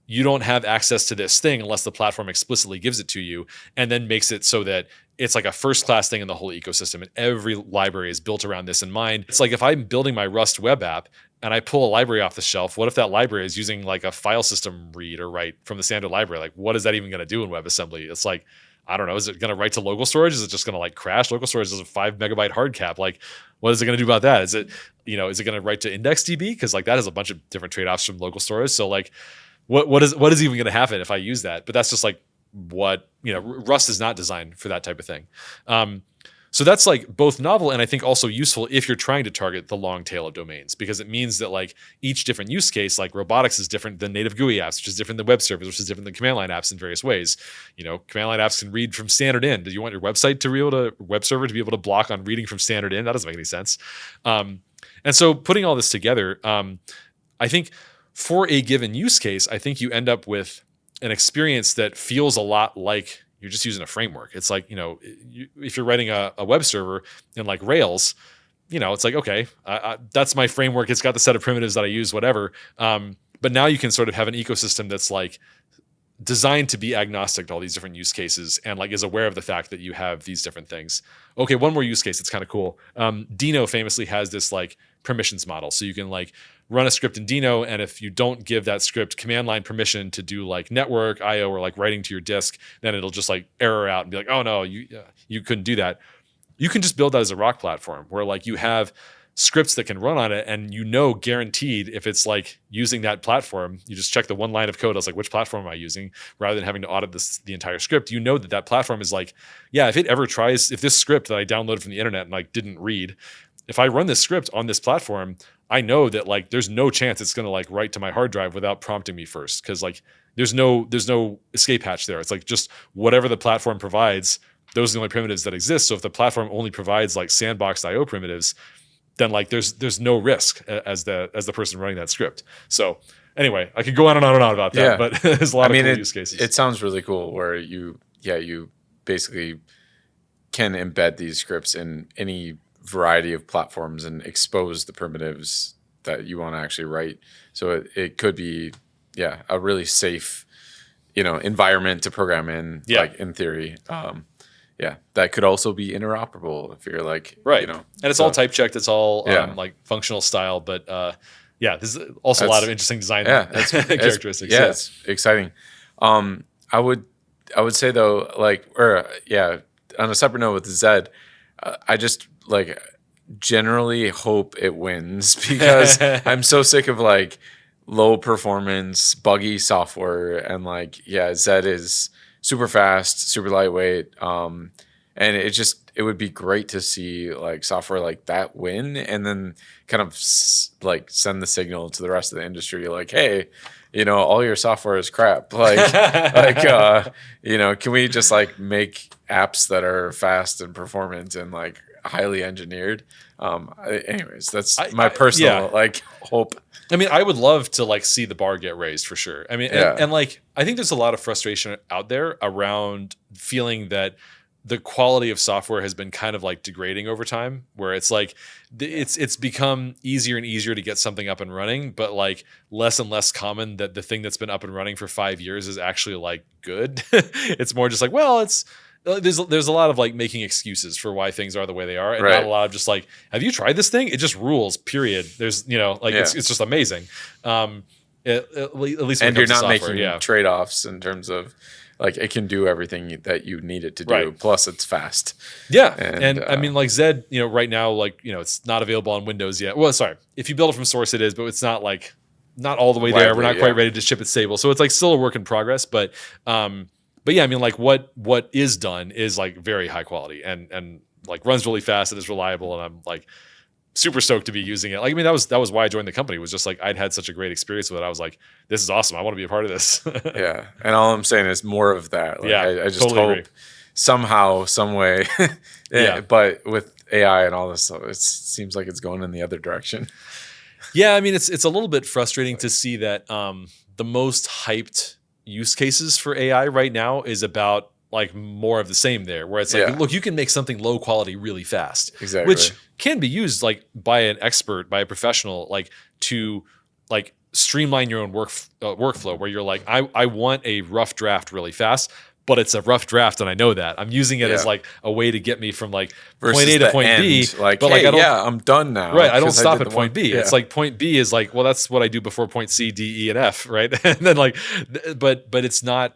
you don't have access to this thing unless the platform explicitly gives it to you, and then makes it so that it's like a first-class thing in the whole ecosystem, and every library is built around this in mind. It's like if I'm building my Rust web app and I pull a library off the shelf, what if that library is using like a file system read or write from the standard library? Like, what is that even going to do in WebAssembly? It's like, I don't know. Is it going to write to local storage? Is it just going to like crash? Local storage is a 5 megabyte hard cap. Like, what is it going to do about that? Is it going to write to IndexedDB? Because like that has a bunch of different trade-offs from local storage. So like, what is even going to happen if I use that? But that's just like what, Rust is not designed for that type of thing. So that's like both novel and I think also useful if you're trying to target the long tail of domains, because it means that like each different use case, like robotics is different than native GUI apps, which is different than web servers, which is different than command line apps in various ways. Command line apps can read from standard in. Do you want your website to be able to, web server to be able to block on reading from standard in? That doesn't make any sense. And so putting all this together, I think for a given use case, I think you end up with an experience that feels a lot like you're just using a framework. It's like, if you're writing a web server in like Rails, it's like, okay, that's my framework. It's got the set of primitives that I use, whatever. But now you can sort of have an ecosystem that's like designed to be agnostic to all these different use cases and like is aware of the fact that you have these different things. Okay, one more use case that's kind of cool. Dino famously has this like permissions model. So you can like run a script in Dino, and if you don't give that script command line permission to do like network IO or like writing to your disk, then it'll just like error out and be like, oh no, you couldn't do that. You can just build that as a Rock platform where like you have scripts that can run on it, and guaranteed if it's like using that platform, you just check the one line of code. I was like, which platform am I using? Rather than having to audit the entire script, that platform is like, yeah, if this script that I downloaded from the internet and like didn't read, if I run this script on this platform, I know that like there's no chance it's going to like write to my hard drive without prompting me first, because like there's no escape hatch there. It's like just whatever the platform provides, those are the only primitives that exist. So if the platform only provides like sandboxed IO primitives, then like there's no risk as the person running that script. So anyway, I could go on and on and on about that, but there's a lot of cool use cases. It sounds really cool where you basically can embed these scripts in any variety of platforms and expose the primitives that you want to actually write. So it could be, a really safe, environment to program in, like in theory. That could also be interoperable if you're like, right. And it's all type checked. It's all like functional style, but there's also a lot of interesting design characteristics. It's exciting. I would say though, on a separate note with Zed, I just like generally hope it wins because I'm so sick of like low performance, buggy software, and like Zed is super fast, super lightweight, And it would be great to see like software like that win, and then kind of like send the signal to the rest of the industry, like, hey, all your software is crap. Can we just like make apps that are fast and performant and like highly engineered? Anyways, that's my personal like hope. I mean, I would love to like see the bar get raised for sure. I mean, and like, I think there's a lot of frustration out there around feeling that the quality of software has been kind of like degrading over time, where it's like it's become easier and easier to get something up and running, but like less and less common that the thing that's been up and running for 5 years is actually like good. It's more just like, well, there's a lot of like making excuses for why things are the way they are, and not a lot of just like, have you tried this thing? It just rules. Period. There's it's just amazing. At least when and it you're comes not to software, making trade-offs in terms of like it can do everything that you need it to do. Plus it's fast. Yeah. And I mean, like Zed, right now, like, it's not available on Windows yet. Well, sorry, if you build it from source, it is, but it's not like not all the way there. We're not quite ready to ship it stable. So it's like still a work in progress, but yeah, I mean, like what is done is like very high quality and like runs really fast and is reliable. And I'm like super stoked to be using it. Like, I mean, that was why I joined the company, was just like, I'd had such a great experience with it. I was like, this is awesome. I want to be a part of this. Yeah. And all I'm saying is more of that. Like, I just totally hope agree. Somehow, some way, but with AI and all this stuff, it seems like it's going in the other direction. Yeah. I mean, it's a little bit frustrating to see that the most hyped use cases for AI right now is about like more of the same there, where it's like, look, you can make something low quality really fast, exactly, which can be used like by an expert, by a professional, like to like streamline your own workflow, where you're like, I want a rough draft really fast, but it's a rough draft, and I know that I'm using it as like a way to get me from like point A to point B. Like, but hey, I'm done now. Right, I don't stop at point B. It's like point B is like, well, that's what I do before point C, D, E, and F, right? And then like, but it's not.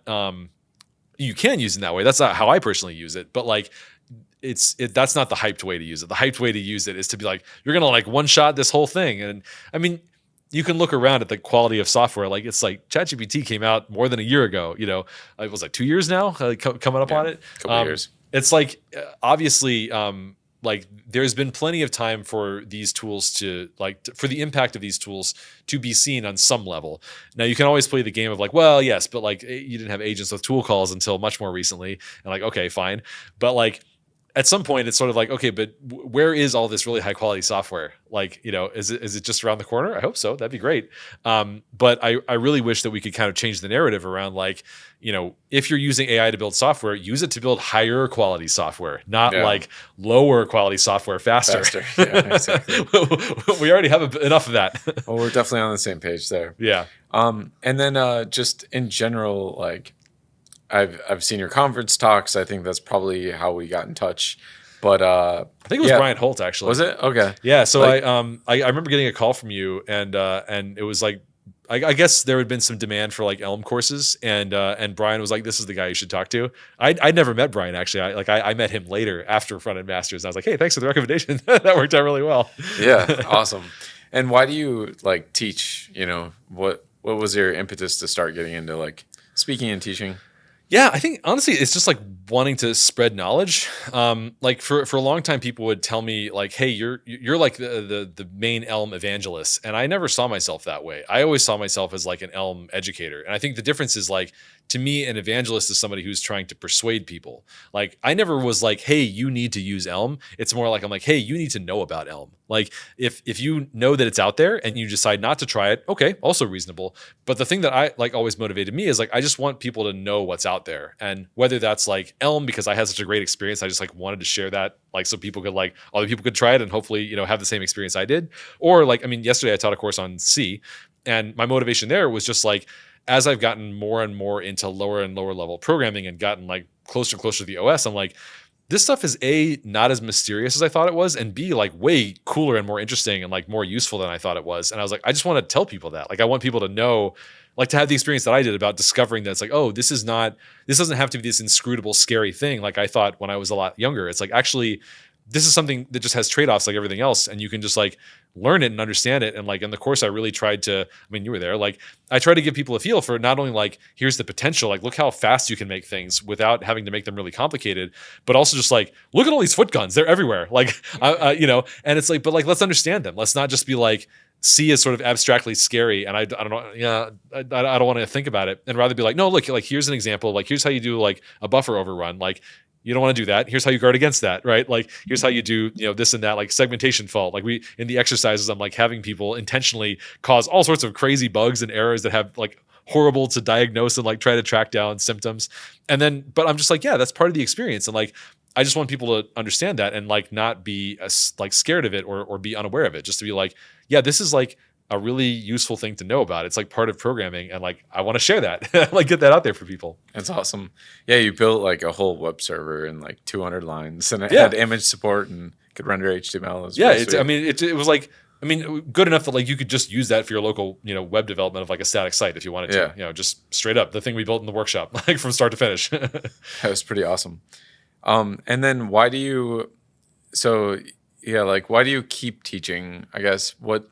You can use it that way. That's not how I personally use it. But like, that's not the hyped way to use it. The hyped way to use it is to be like, you're gonna like one shot this whole thing. And I mean, you can look around at the quality of software. Like, it's like ChatGPT came out more than a year ago. It was like 2 years now, coming up on it. Couple years. It's like obviously. Like, there's been plenty of time for these tools for the impact of these tools to be seen on some level. Now, you can always play the game of like, well, yes, but like you didn't have agents with tool calls until much more recently, and like, okay, fine, but like at some point it's sort of like, okay, but where is all this really high quality software? Like, is it just around the corner? I hope so. That'd be great. But I really wish that we could kind of change the narrative around like, if you're using AI to build software, use it to build higher quality software, not like lower quality software faster. Yeah, exactly. We already have enough of that. Well, we're definitely on the same page there. Yeah. And then just in general, like I've seen your conference talks. I think that's probably how we got in touch. But I think it was Brian Holt, actually. Was it? Okay. Yeah. So I remember getting a call from you, and it was like, I guess there had been some demand for like Elm courses, and Brian was like, "This is the guy you should talk to." I'd never met Brian, actually. I met him later after Frontend Masters, and I was like, "Hey, thanks for the recommendation." That worked out really well. Yeah, awesome. And why do you like teach? What was your impetus to start getting into like speaking and teaching? Yeah, I think honestly, it's just like wanting to spread knowledge. Like for a long time, people would tell me like, "Hey, you're like the main Elm evangelist," and I never saw myself that way. I always saw myself as like an Elm educator, and I think the difference is like, to me, an evangelist is somebody who's trying to persuade people. Like, I never was like, "Hey, you need to use Elm." It's more like I'm like, "Hey, you need to know about Elm." Like, if you know that it's out there and you decide not to try it, okay, also reasonable. But the thing that I like always motivated me is like, I just want people to know what's out there, and whether that's like Elm because I had such a great experience, I just like wanted to share that, like, so people could like other people could try it and hopefully have the same experience I did. Or like, I mean, yesterday I taught a course on C, and my motivation there was just like, as I've gotten more and more into lower and lower level programming and gotten like closer and closer to the OS, I'm like, this stuff is A, not as mysterious as I thought it was, and B, like way cooler and more interesting and like more useful than I thought it was. And I was like, I just want to tell people that. Like, I want people to know, like, to have the experience that I did about discovering that it's like, oh, this doesn't have to be this inscrutable, scary thing like I thought when I was a lot younger. It's like, actually, this is something that just has trade-offs like everything else, and you can just like learn it and understand it. And like in the course, I really tried to, I mean, you were there, like I try to give people a feel for not only like, here's the potential, like look how fast you can make things without having to make them really complicated, but also just like, look at all these foot guns, they're everywhere. Like, you know, and it's like, but like, let's understand them. Let's not just be like, see as sort of abstractly scary. And I don't know, yeah, I don't want to think about it, and rather be like, no, look, like here's an example, like here's how you do like a buffer overrun. Like, you don't want to do that. Here's how you guard against that, right? Like, here's how you do, you know, this and that, like segmentation fault. Like we, in the exercises, I'm like having people intentionally cause all sorts of crazy bugs and errors that have like horrible to diagnose and like try to track down symptoms. And then, but I'm just like, yeah, that's part of the experience. And like, I just want people to understand that and like not be like scared of it or be unaware of it. Just to be like, yeah, this is like a really useful thing to know about. It's like part of programming, and like I want to share that, like get that out there for people. That's awesome. Yeah, you built like a whole web server in like 200 lines, and it had image support and could render HTML. Yeah, I mean, it was like, I mean, good enough that like you could just use that for your local, you know, web development of like a static site if you wanted to. You know, just straight up the thing we built in the workshop, like from start to finish. That was pretty awesome. And then why do you? So yeah, like why do you keep teaching? I guess what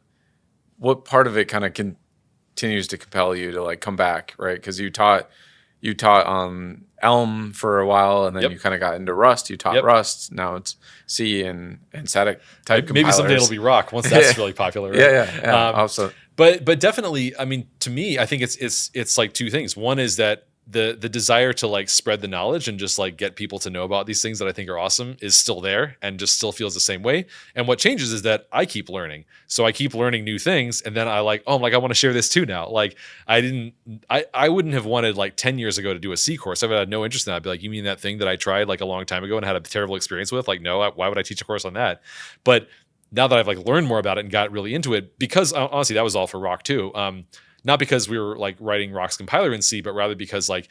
part of it kind of continues to compel you to like come back, right? Because you taught Elm for a while, and then you kind of got into Rust. You taught Rust. Now it's C and static type compilers. Maybe someday it'll be Rock once that's really popular. Right? Yeah. Also, but definitely, I mean, to me, I think it's like two things. One is that the desire to like spread the knowledge and just like get people to know about these things that I think are awesome is still there and just still feels the same way. And what changes is that I keep learning. So I keep learning new things, and then I like, oh, like I want to share this too now. Like I wouldn't have wanted like 10 years ago to do a C course. I would have no interest in that. I'd be like, you mean that thing that I tried like a long time ago and had a terrible experience with? Like, no, why would I teach a course on that? But now that I've like learned more about it and got really into it, because honestly, that was all for Rock too. Not because we were like writing Rock's compiler in C, but rather because like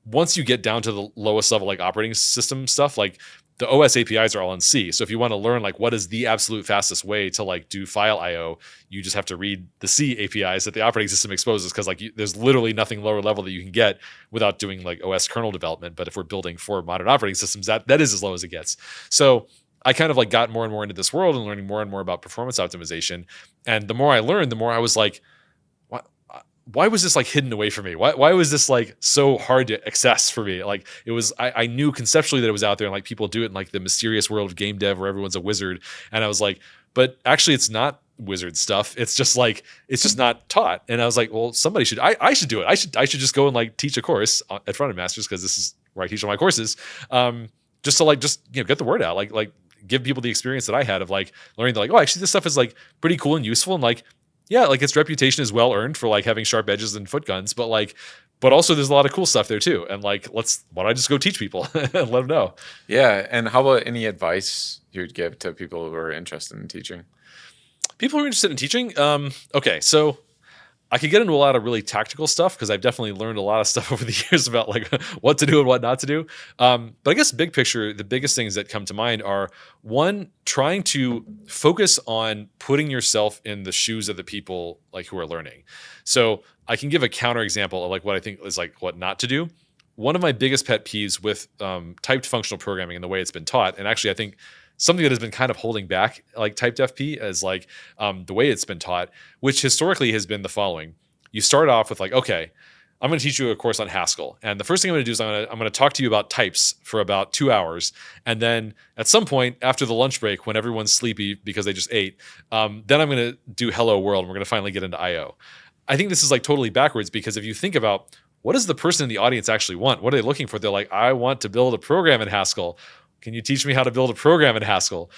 once you get down to the lowest level, like operating system stuff, like the OS APIs are all in C. So if you want to learn like what is the absolute fastest way to like do file IO, you just have to read the C APIs that the operating system exposes, because like there's literally nothing lower level that you can get without doing like OS kernel development. But if we're building for modern operating systems, that is as low as it gets. So I kind of like got more and more into this world and learning more and more about performance optimization. And the more I learned, the more I was like, why was this like hidden away from me? Why was this like so hard to access for me? Like it was, I knew conceptually that it was out there, and like people do it in like the mysterious world of game dev where everyone's a wizard. And I was like, but actually it's not wizard stuff. It's just like, it's just not taught. And I was like, well, somebody should, I should do it. I should just go and like teach a course at Frontend Masters, because this is where I teach all my courses. Just to like, just, you know, get the word out, like give people the experience that I had of like learning that like, oh, actually this stuff is like pretty cool and useful. And like, yeah, like its reputation is well earned for like having sharp edges and foot guns, but also there's a lot of cool stuff there too. And like, why don't I just go teach people and let them know? Yeah. And how about any advice you would give to people who are interested in teaching? People who are interested in teaching? Okay, so I could get into a lot of really tactical stuff, because I've definitely learned a lot of stuff over the years about like what to do and what not to do. But I guess big picture, the biggest things that come to mind are, one, trying to focus on putting yourself in the shoes of the people like who are learning. So I can give a counter example of like what I think is like what not to do. One of my biggest pet peeves with typed functional programming and the way it's been taught, and actually I think something that has been kind of holding back like typed FP as like the way it's been taught, which historically has been the following. You start off with like, okay, I'm going to teach you a course on Haskell. And the first thing I'm going to do is I'm going to talk to you about types for about 2 hours. And then at some point after the lunch break, when everyone's sleepy because they just ate, then I'm going to do hello world, and we're going to finally get into IO. I think this is like totally backwards, because if you think about what does the person in the audience actually want? What are they looking for? They're like, I want to build a program in Haskell. Can you teach me how to build a program in Haskell?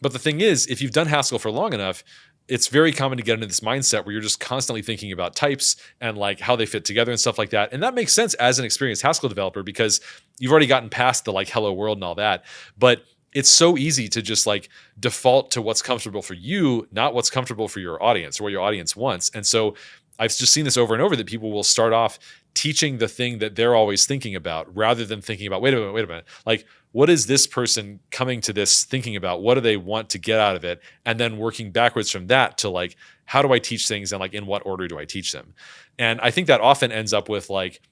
But the thing is, if you've done Haskell for long enough, it's very common to get into this mindset where you're just constantly thinking about types and like how they fit together and stuff like that. And that makes sense as an experienced Haskell developer, because you've already gotten past the like hello world and all that. But it's so easy to just like default to what's comfortable for you, not what's comfortable for your audience or what your audience wants. And so I've just seen this over and over, that people will start off teaching the thing that they're always thinking about, rather than thinking about, wait a minute. Like, what is this person coming to this thinking about? What do they want to get out of it? And then working backwards from that to like, how do I teach things, and like in what order do I teach them? And I think that often ends up with like,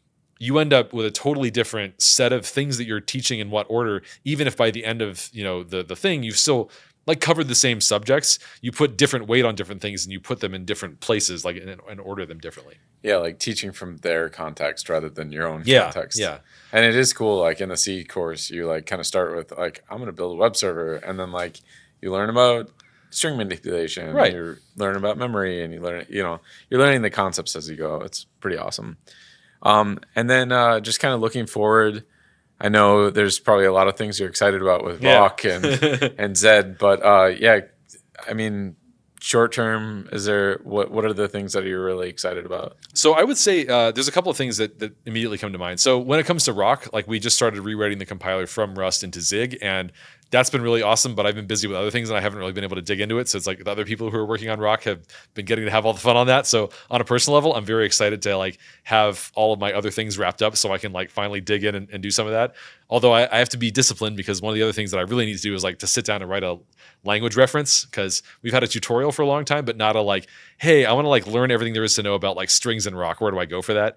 you end up with a totally different set of things that you're teaching in what order, even if by the end of, the thing, you've still like covered the same subjects. You put different weight on different things and you put them in different places, like and order them differently. Yeah, like teaching from their context rather than your own Yeah, context. yeah. And it is cool, like in the C course, you like kind of start with like, I'm going to build a web server. And then like you learn about string manipulation. Right. You learn about memory and you learn, you're learning the concepts as you go. It's pretty awesome. And then just kind of looking forward, I know there's probably a lot of things you're excited about with Rock and Zed, but yeah, I mean, short term, is there what are the things that you're really excited about? So I would say there's a couple of things that immediately come to mind. So when it comes to Rock, like we just started rewriting the compiler from Rust into Zig, and that's been really awesome, but I've been busy with other things and I haven't really been able to dig into it. So it's like the other people who are working on Rock have been getting to have all the fun on that. So on a personal level, I'm very excited to like have all of my other things wrapped up so I can like finally dig in and do some of that. Although I have to be disciplined, because one of the other things that I really need to do is like to sit down and write a language reference, because we've had a tutorial for a long time, but not a like, hey, I want to like learn everything there is to know about like strings and Rock. Where do I go for that?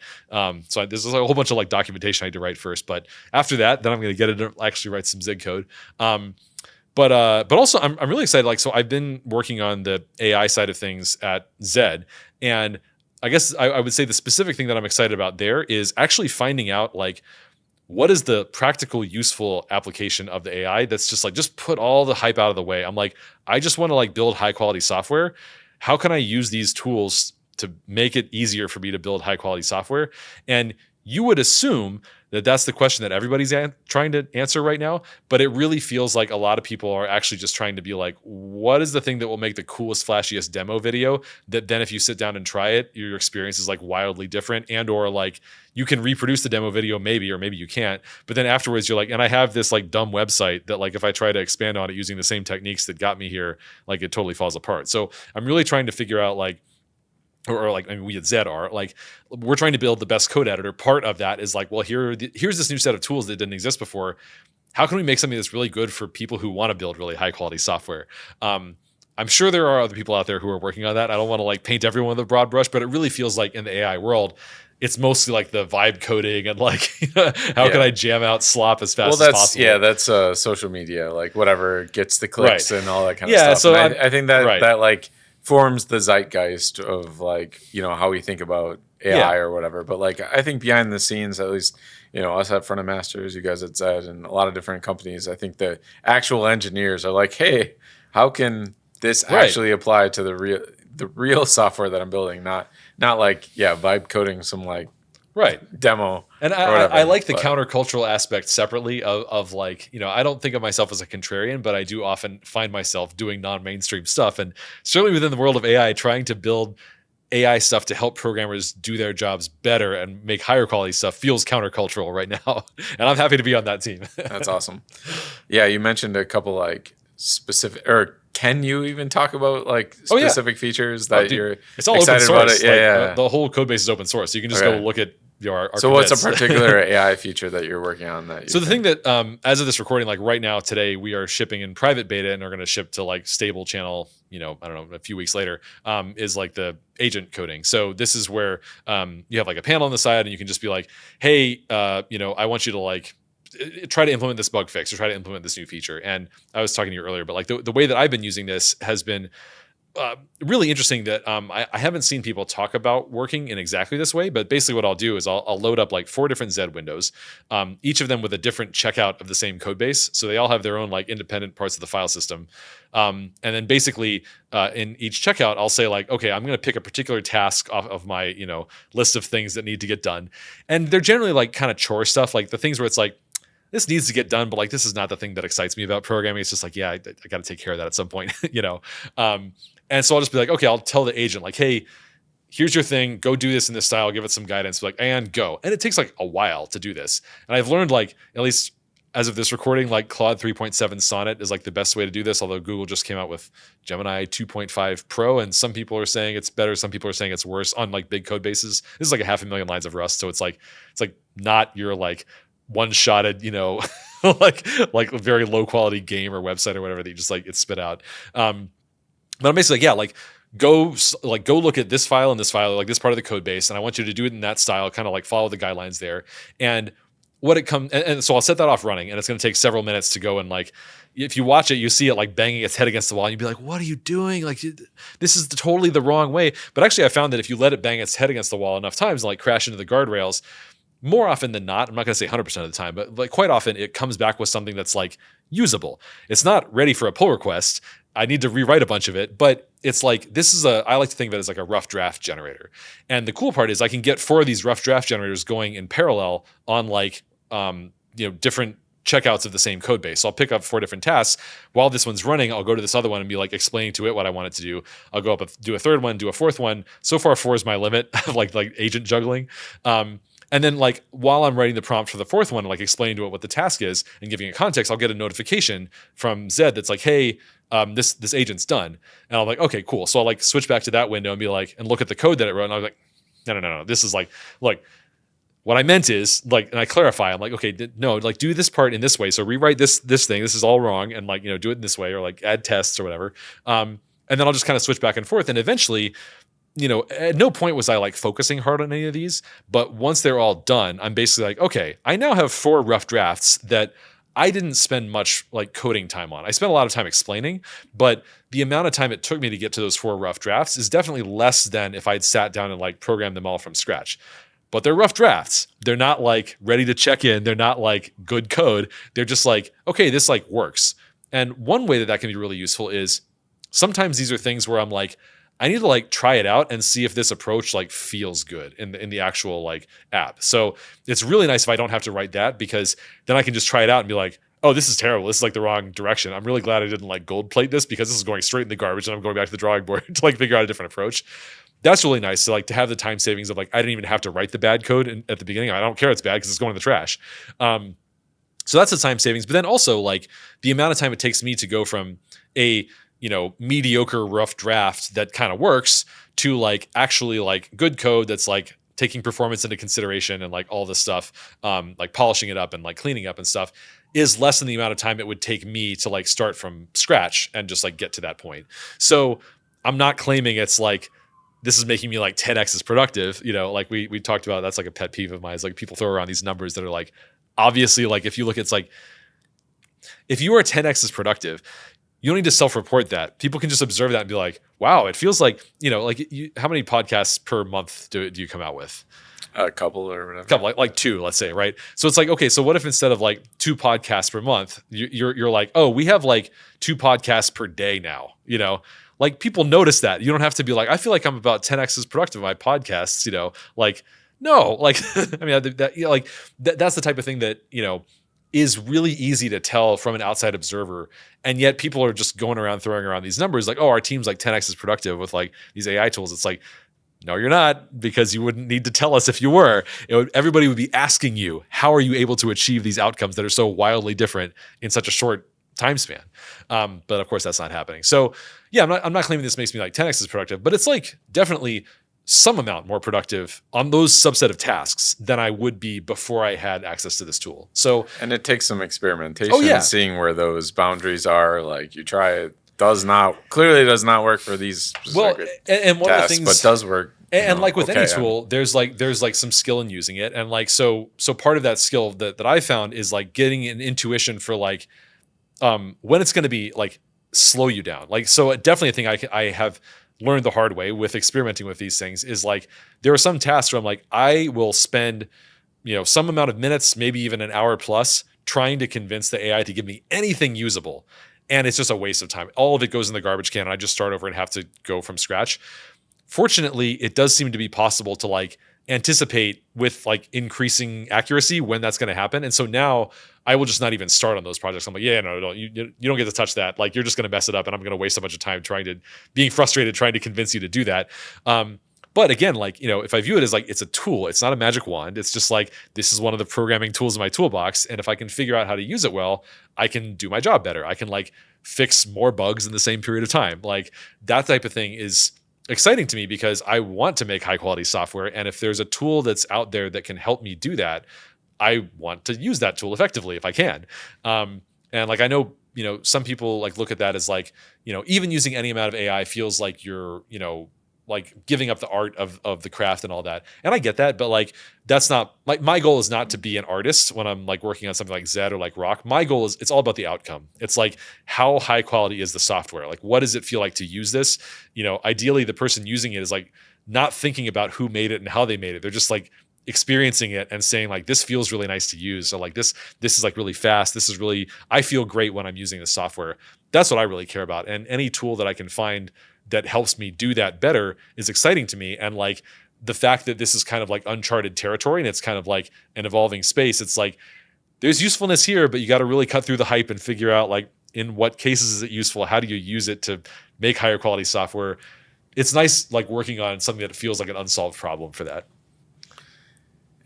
So there's a whole bunch of like documentation I need to write first, but after that, then I'm going to get it to actually write some Zig code. But also I'm really excited. Like, so I've been working on the AI side of things at Zed, and I guess I would say the specific thing that I'm excited about there is actually finding out like, what is the practical, useful application of the AI that's just like, just put all the hype out of the way. I'm like, I just want to like build high quality software. How can I use these tools to make it easier for me to build high quality software? And you would assume that that's the question that everybody's trying to answer right now. But it really feels like a lot of people are actually just trying to be like, what is the thing that will make the coolest, flashiest demo video that then if you sit down and try it, your experience is like wildly different, and or like you can reproduce the demo video maybe, or maybe you can't. But then afterwards you're like, and I have this like dumb website that like if I try to expand on it using the same techniques that got me here, like it totally falls apart. So I'm really trying to figure out like, or like, I mean, we at Zed are like, we're trying to build the best code editor. Part of that is like, well, here's this new set of tools that didn't exist before. How can we make something that's really good for people who want to build really high quality software? I'm sure there are other people out there who are working on that. I don't want to like paint everyone with a broad brush, but it really feels like in the AI world, it's mostly like the vibe coding and like how can I jam out slop as fast as possible? Yeah, that's social media, like whatever gets the clicks and all that kind of stuff. So I think that that like forms the zeitgeist of like, how we think about AI or whatever. But like, I think behind the scenes, at least, us at Frontend Masters, you guys at Zed, and a lot of different companies, I think the actual engineers are like, hey, how can this actually apply to the real software that I'm building? Not like, vibe coding some like demo. And I like the countercultural aspect separately of like, I don't think of myself as a contrarian, but I do often find myself doing non-mainstream stuff. And certainly within the world of AI, trying to build AI stuff to help programmers do their jobs better and make higher quality stuff feels countercultural right now. And I'm happy to be on that team. That's awesome. Yeah, you mentioned a couple like specific, or can you even talk about like specific features that you're it's all excited open source. about it? Like, the whole code base is open source. So you can just go look at our so commits. What's a particular AI feature that you're working on? So the thing that, as of this recording, like right now, today, we are shipping in private beta and are going to ship to like stable channel, I don't know, a few weeks later, is like the agent coding. So this is where you have like a panel on the side and you can just be like, hey, I want you to like try to implement this bug fix or try to implement this new feature. And I was talking to you earlier, but like the way that I've been using this has been really interesting that I haven't seen people talk about working in exactly this way, but basically what I'll do is I'll load up like 4 different Zed windows, each of them with a different checkout of the same code base. So they all have their own like independent parts of the file system. And then basically in each checkout, I'll say like, okay, I'm going to pick a particular task off of my, list of things that need to get done. And they're generally like kind of chore stuff, like the things where it's like, this needs to get done, but like, this is not the thing that excites me about programming. It's just like, I got to take care of that at some point, And so I'll just be like, okay, I'll tell the agent like, hey, here's your thing. Go do this in this style. Give it some guidance. Like, and go. And it takes like a while to do this. And I've learned like, at least as of this recording, like Claude 3.7 Sonnet is like the best way to do this. Although Google just came out with Gemini 2.5 Pro, and some people are saying it's better. Some people are saying it's worse on like big code bases. This is like 500,000 lines of Rust. So it's like not your like one-shotted, like a very low quality game or website or whatever that you just like, it's spit out. But I'm basically like, go look at this file and this file, like this part of the code base, and I want you to do it in that style, kind of like follow the guidelines there. And what it comes, and so I'll set that off running, and it's going to take several minutes to go and like, if you watch it, you see it like banging its head against the wall, and you'd be like, what are you doing? Like, this is totally the wrong way. But actually, I found that if you let it bang its head against the wall enough times and like crash into the guardrails, more often than not, I'm not going to say 100% of the time, but like quite often it comes back with something that's like usable. It's not ready for a pull request. I need to rewrite a bunch of it, but it's like, I like to think of it as like a rough draft generator. And the cool part is I can get 4 of these rough draft generators going in parallel on like, different checkouts of the same code base. So I'll pick up 4 different tasks. While this one's running, I'll go to this other one and be like explaining to it what I want it to do. I'll go up, do a third one, do a fourth one. So far, 4 is my limit of like agent juggling. And then like while I'm writing the prompt for the fourth one, like explaining to it what the task is and giving it context, I'll get a notification from Zed that's like, hey, this agent's done. And I'm like, okay, cool. So I'll like switch back to that window and be like, and look at the code that it wrote. And I was like, no. This is like, what I meant is like, and I clarify, I'm like, okay, no, like do this part in this way. So rewrite this thing. This is all wrong. And like, do it in this way, or like add tests or whatever. And then I'll just kind of switch back and forth. And eventually, at no point was I like focusing hard on any of these, but once they're all done, I'm basically like, okay, I now have 4 rough drafts that I didn't spend much like coding time on. I spent a lot of time explaining, but the amount of time it took me to get to those 4 rough drafts is definitely less than if I'd sat down and like programmed them all from scratch. But they're rough drafts. They're not like ready to check in. They're not like good code. They're just like, okay, this like works. And one way that can be really useful is sometimes these are things where I'm like, I need to like try it out and see if this approach like feels good in the actual like app. So it's really nice if I don't have to write that, because then I can just try it out and be like, oh, this is terrible. This is like the wrong direction. I'm really glad I didn't like gold plate this, because this is going straight in the garbage and I'm going back to the drawing board to like figure out a different approach. That's really nice to like to have the time savings of like, I didn't even have to write the bad code at the beginning. I don't care it's bad because it's going in the trash. So that's the time savings. But then also like the amount of time it takes me to go from a mediocre rough draft that kind of works to like actually like good code that's like taking performance into consideration and like all this stuff, like polishing it up and like cleaning up and stuff, is less than the amount of time it would take me to like start from scratch and just like get to that point. So I'm not claiming it's like, this is making me like 10x as productive, like we talked about. That's like a pet peeve of mine, is like people throw around these numbers that are like, obviously, like if you look, it's like, if you are 10x as productive, you don't need to self-report that. People can just observe that and be like, wow, it feels like, how many podcasts per month do you come out with? A couple or whatever. Couple, like 2, let's say, right? So it's like, okay, so what if instead of like 2 podcasts per month, you're like, oh, we have like 2 podcasts per day now, Like people notice that. You don't have to be like, I feel like I'm about 10x as productive in my podcasts, like, no, like, I mean, that's the type of thing that, is really easy to tell from an outside observer. And yet people are just going around throwing around these numbers like, oh, our team's like 10x as productive with like these AI tools. It's like, no, you're not, because you wouldn't need to tell us if you were. Everybody would be asking you, how are you able to achieve these outcomes that are so wildly different in such a short time span? But of course that's not happening. So yeah, I'm not claiming this makes me like 10x as productive, but it's like definitely some amount more productive on those subset of tasks than I would be before I had access to this tool. So, and it takes some experimentation, seeing where those boundaries are. Like you try it, clearly does not work for these and one tasks, of the things, but does work. And like with any tool, there's like some skill in using it. And like, so part of that skill that I found is like getting an intuition for like, when it's going to be like slow you down. Like, so definitely a thing I have learned the hard way with experimenting with these things is like, there are some tasks where I'm like, I will spend, some amount of minutes, maybe even an hour plus, trying to convince the AI to give me anything usable. And it's just a waste of time. All of it goes in the garbage can and I just start over and have to go from scratch. Fortunately, it does seem to be possible to like anticipate with like increasing accuracy when that's going to happen. And so now I will just not even start on those projects. I'm like, no, you don't get to touch that. Like you're just going to mess it up and I'm going to waste a bunch of time being frustrated, trying to convince you to do that. But again, like, if I view it as like, it's a tool, it's not a magic wand. It's just like, this is one of the programming tools in my toolbox. And if I can figure out how to use it well, I can do my job better. I can like fix more bugs in the same period of time. Like that type of thing is exciting to me because I want to make high quality software. And if there's a tool that's out there that can help me do that, I want to use that tool effectively if I can. And like, I know, some people like look at that as like, even using any amount of AI feels like you're, like giving up the art of the craft and all that. And I get that, but like, that's not like, my goal is not to be an artist when I'm like working on something like Zed or like Rock. My goal is, it's all about the outcome. It's like, how high quality is the software? Like, what does it feel like to use this? Ideally the person using it is like not thinking about who made it and how they made it. They're just like experiencing it and saying like, this feels really nice to use. So like this is like really fast. This is really, I feel great when I'm using the software. That's what I really care about. And any tool that I can find that helps me do that better is exciting to me. And like the fact that this is kind of like uncharted territory and it's kind of like an evolving space, it's like there's usefulness here, but you got to really cut through the hype and figure out like in what cases is it useful? How do you use it to make higher quality software? It's nice like working on something that feels like an unsolved problem for that.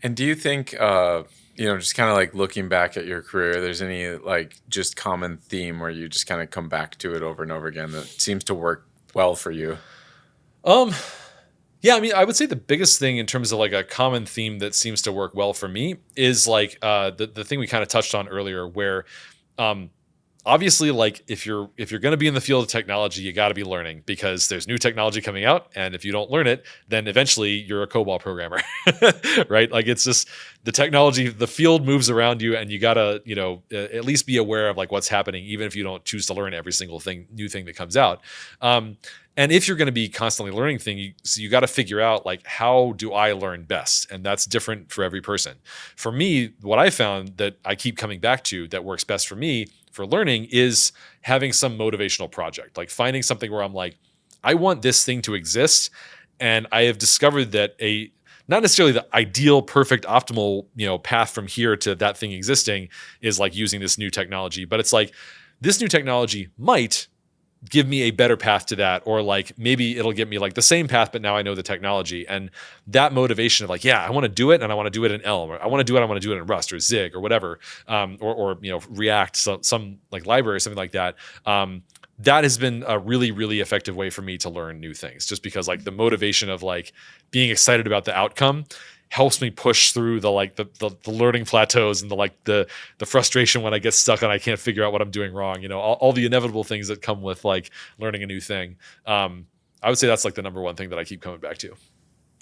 And do you think, just kind of like looking back at your career, there's any like just common theme where you just kind of come back to it over and over again that seems to work well for you? Yeah, I mean, I would say the biggest thing in terms of like a common theme that seems to work well for me is like the thing we kind of touched on earlier, where obviously, like if you're going to be in the field of technology, you got to be learning because there's new technology coming out, and if you don't learn it, then eventually you're a COBOL programmer, right? Like it's just the technology, the field moves around you, and you got to at least be aware of like what's happening, even if you don't choose to learn every single new thing that comes out. And if you're going to be constantly learning things, you got to figure out like, how do I learn best? And that's different for every person. For me, what I found that I keep coming back to that works best for me for learning is having some motivational project, like finding something where I'm like, I want this thing to exist. And I have discovered that not necessarily the ideal, perfect, optimal, path from here to that thing existing is like using this new technology. But it's like, this new technology might give me a better path to that, or like maybe it'll get me like the same path, but now I know the technology. And that motivation of like, yeah, I want to do it, and I want to do it in Elm, or I want to do it in Rust or Zig or whatever, or React, some like library or something like that. That has been a really, really effective way for me to learn new things, just because like the motivation of like being excited about the outcome helps me push through the learning plateaus and the frustration when I get stuck and I can't figure out what I'm doing wrong. All the inevitable things that come with like learning a new thing. I would say that's like the number one thing that I keep coming back to.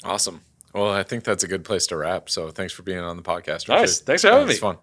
Awesome. Well, I think that's a good place to wrap. So thanks for being on the podcast, Richard. Nice. Thanks for having me. It's fun.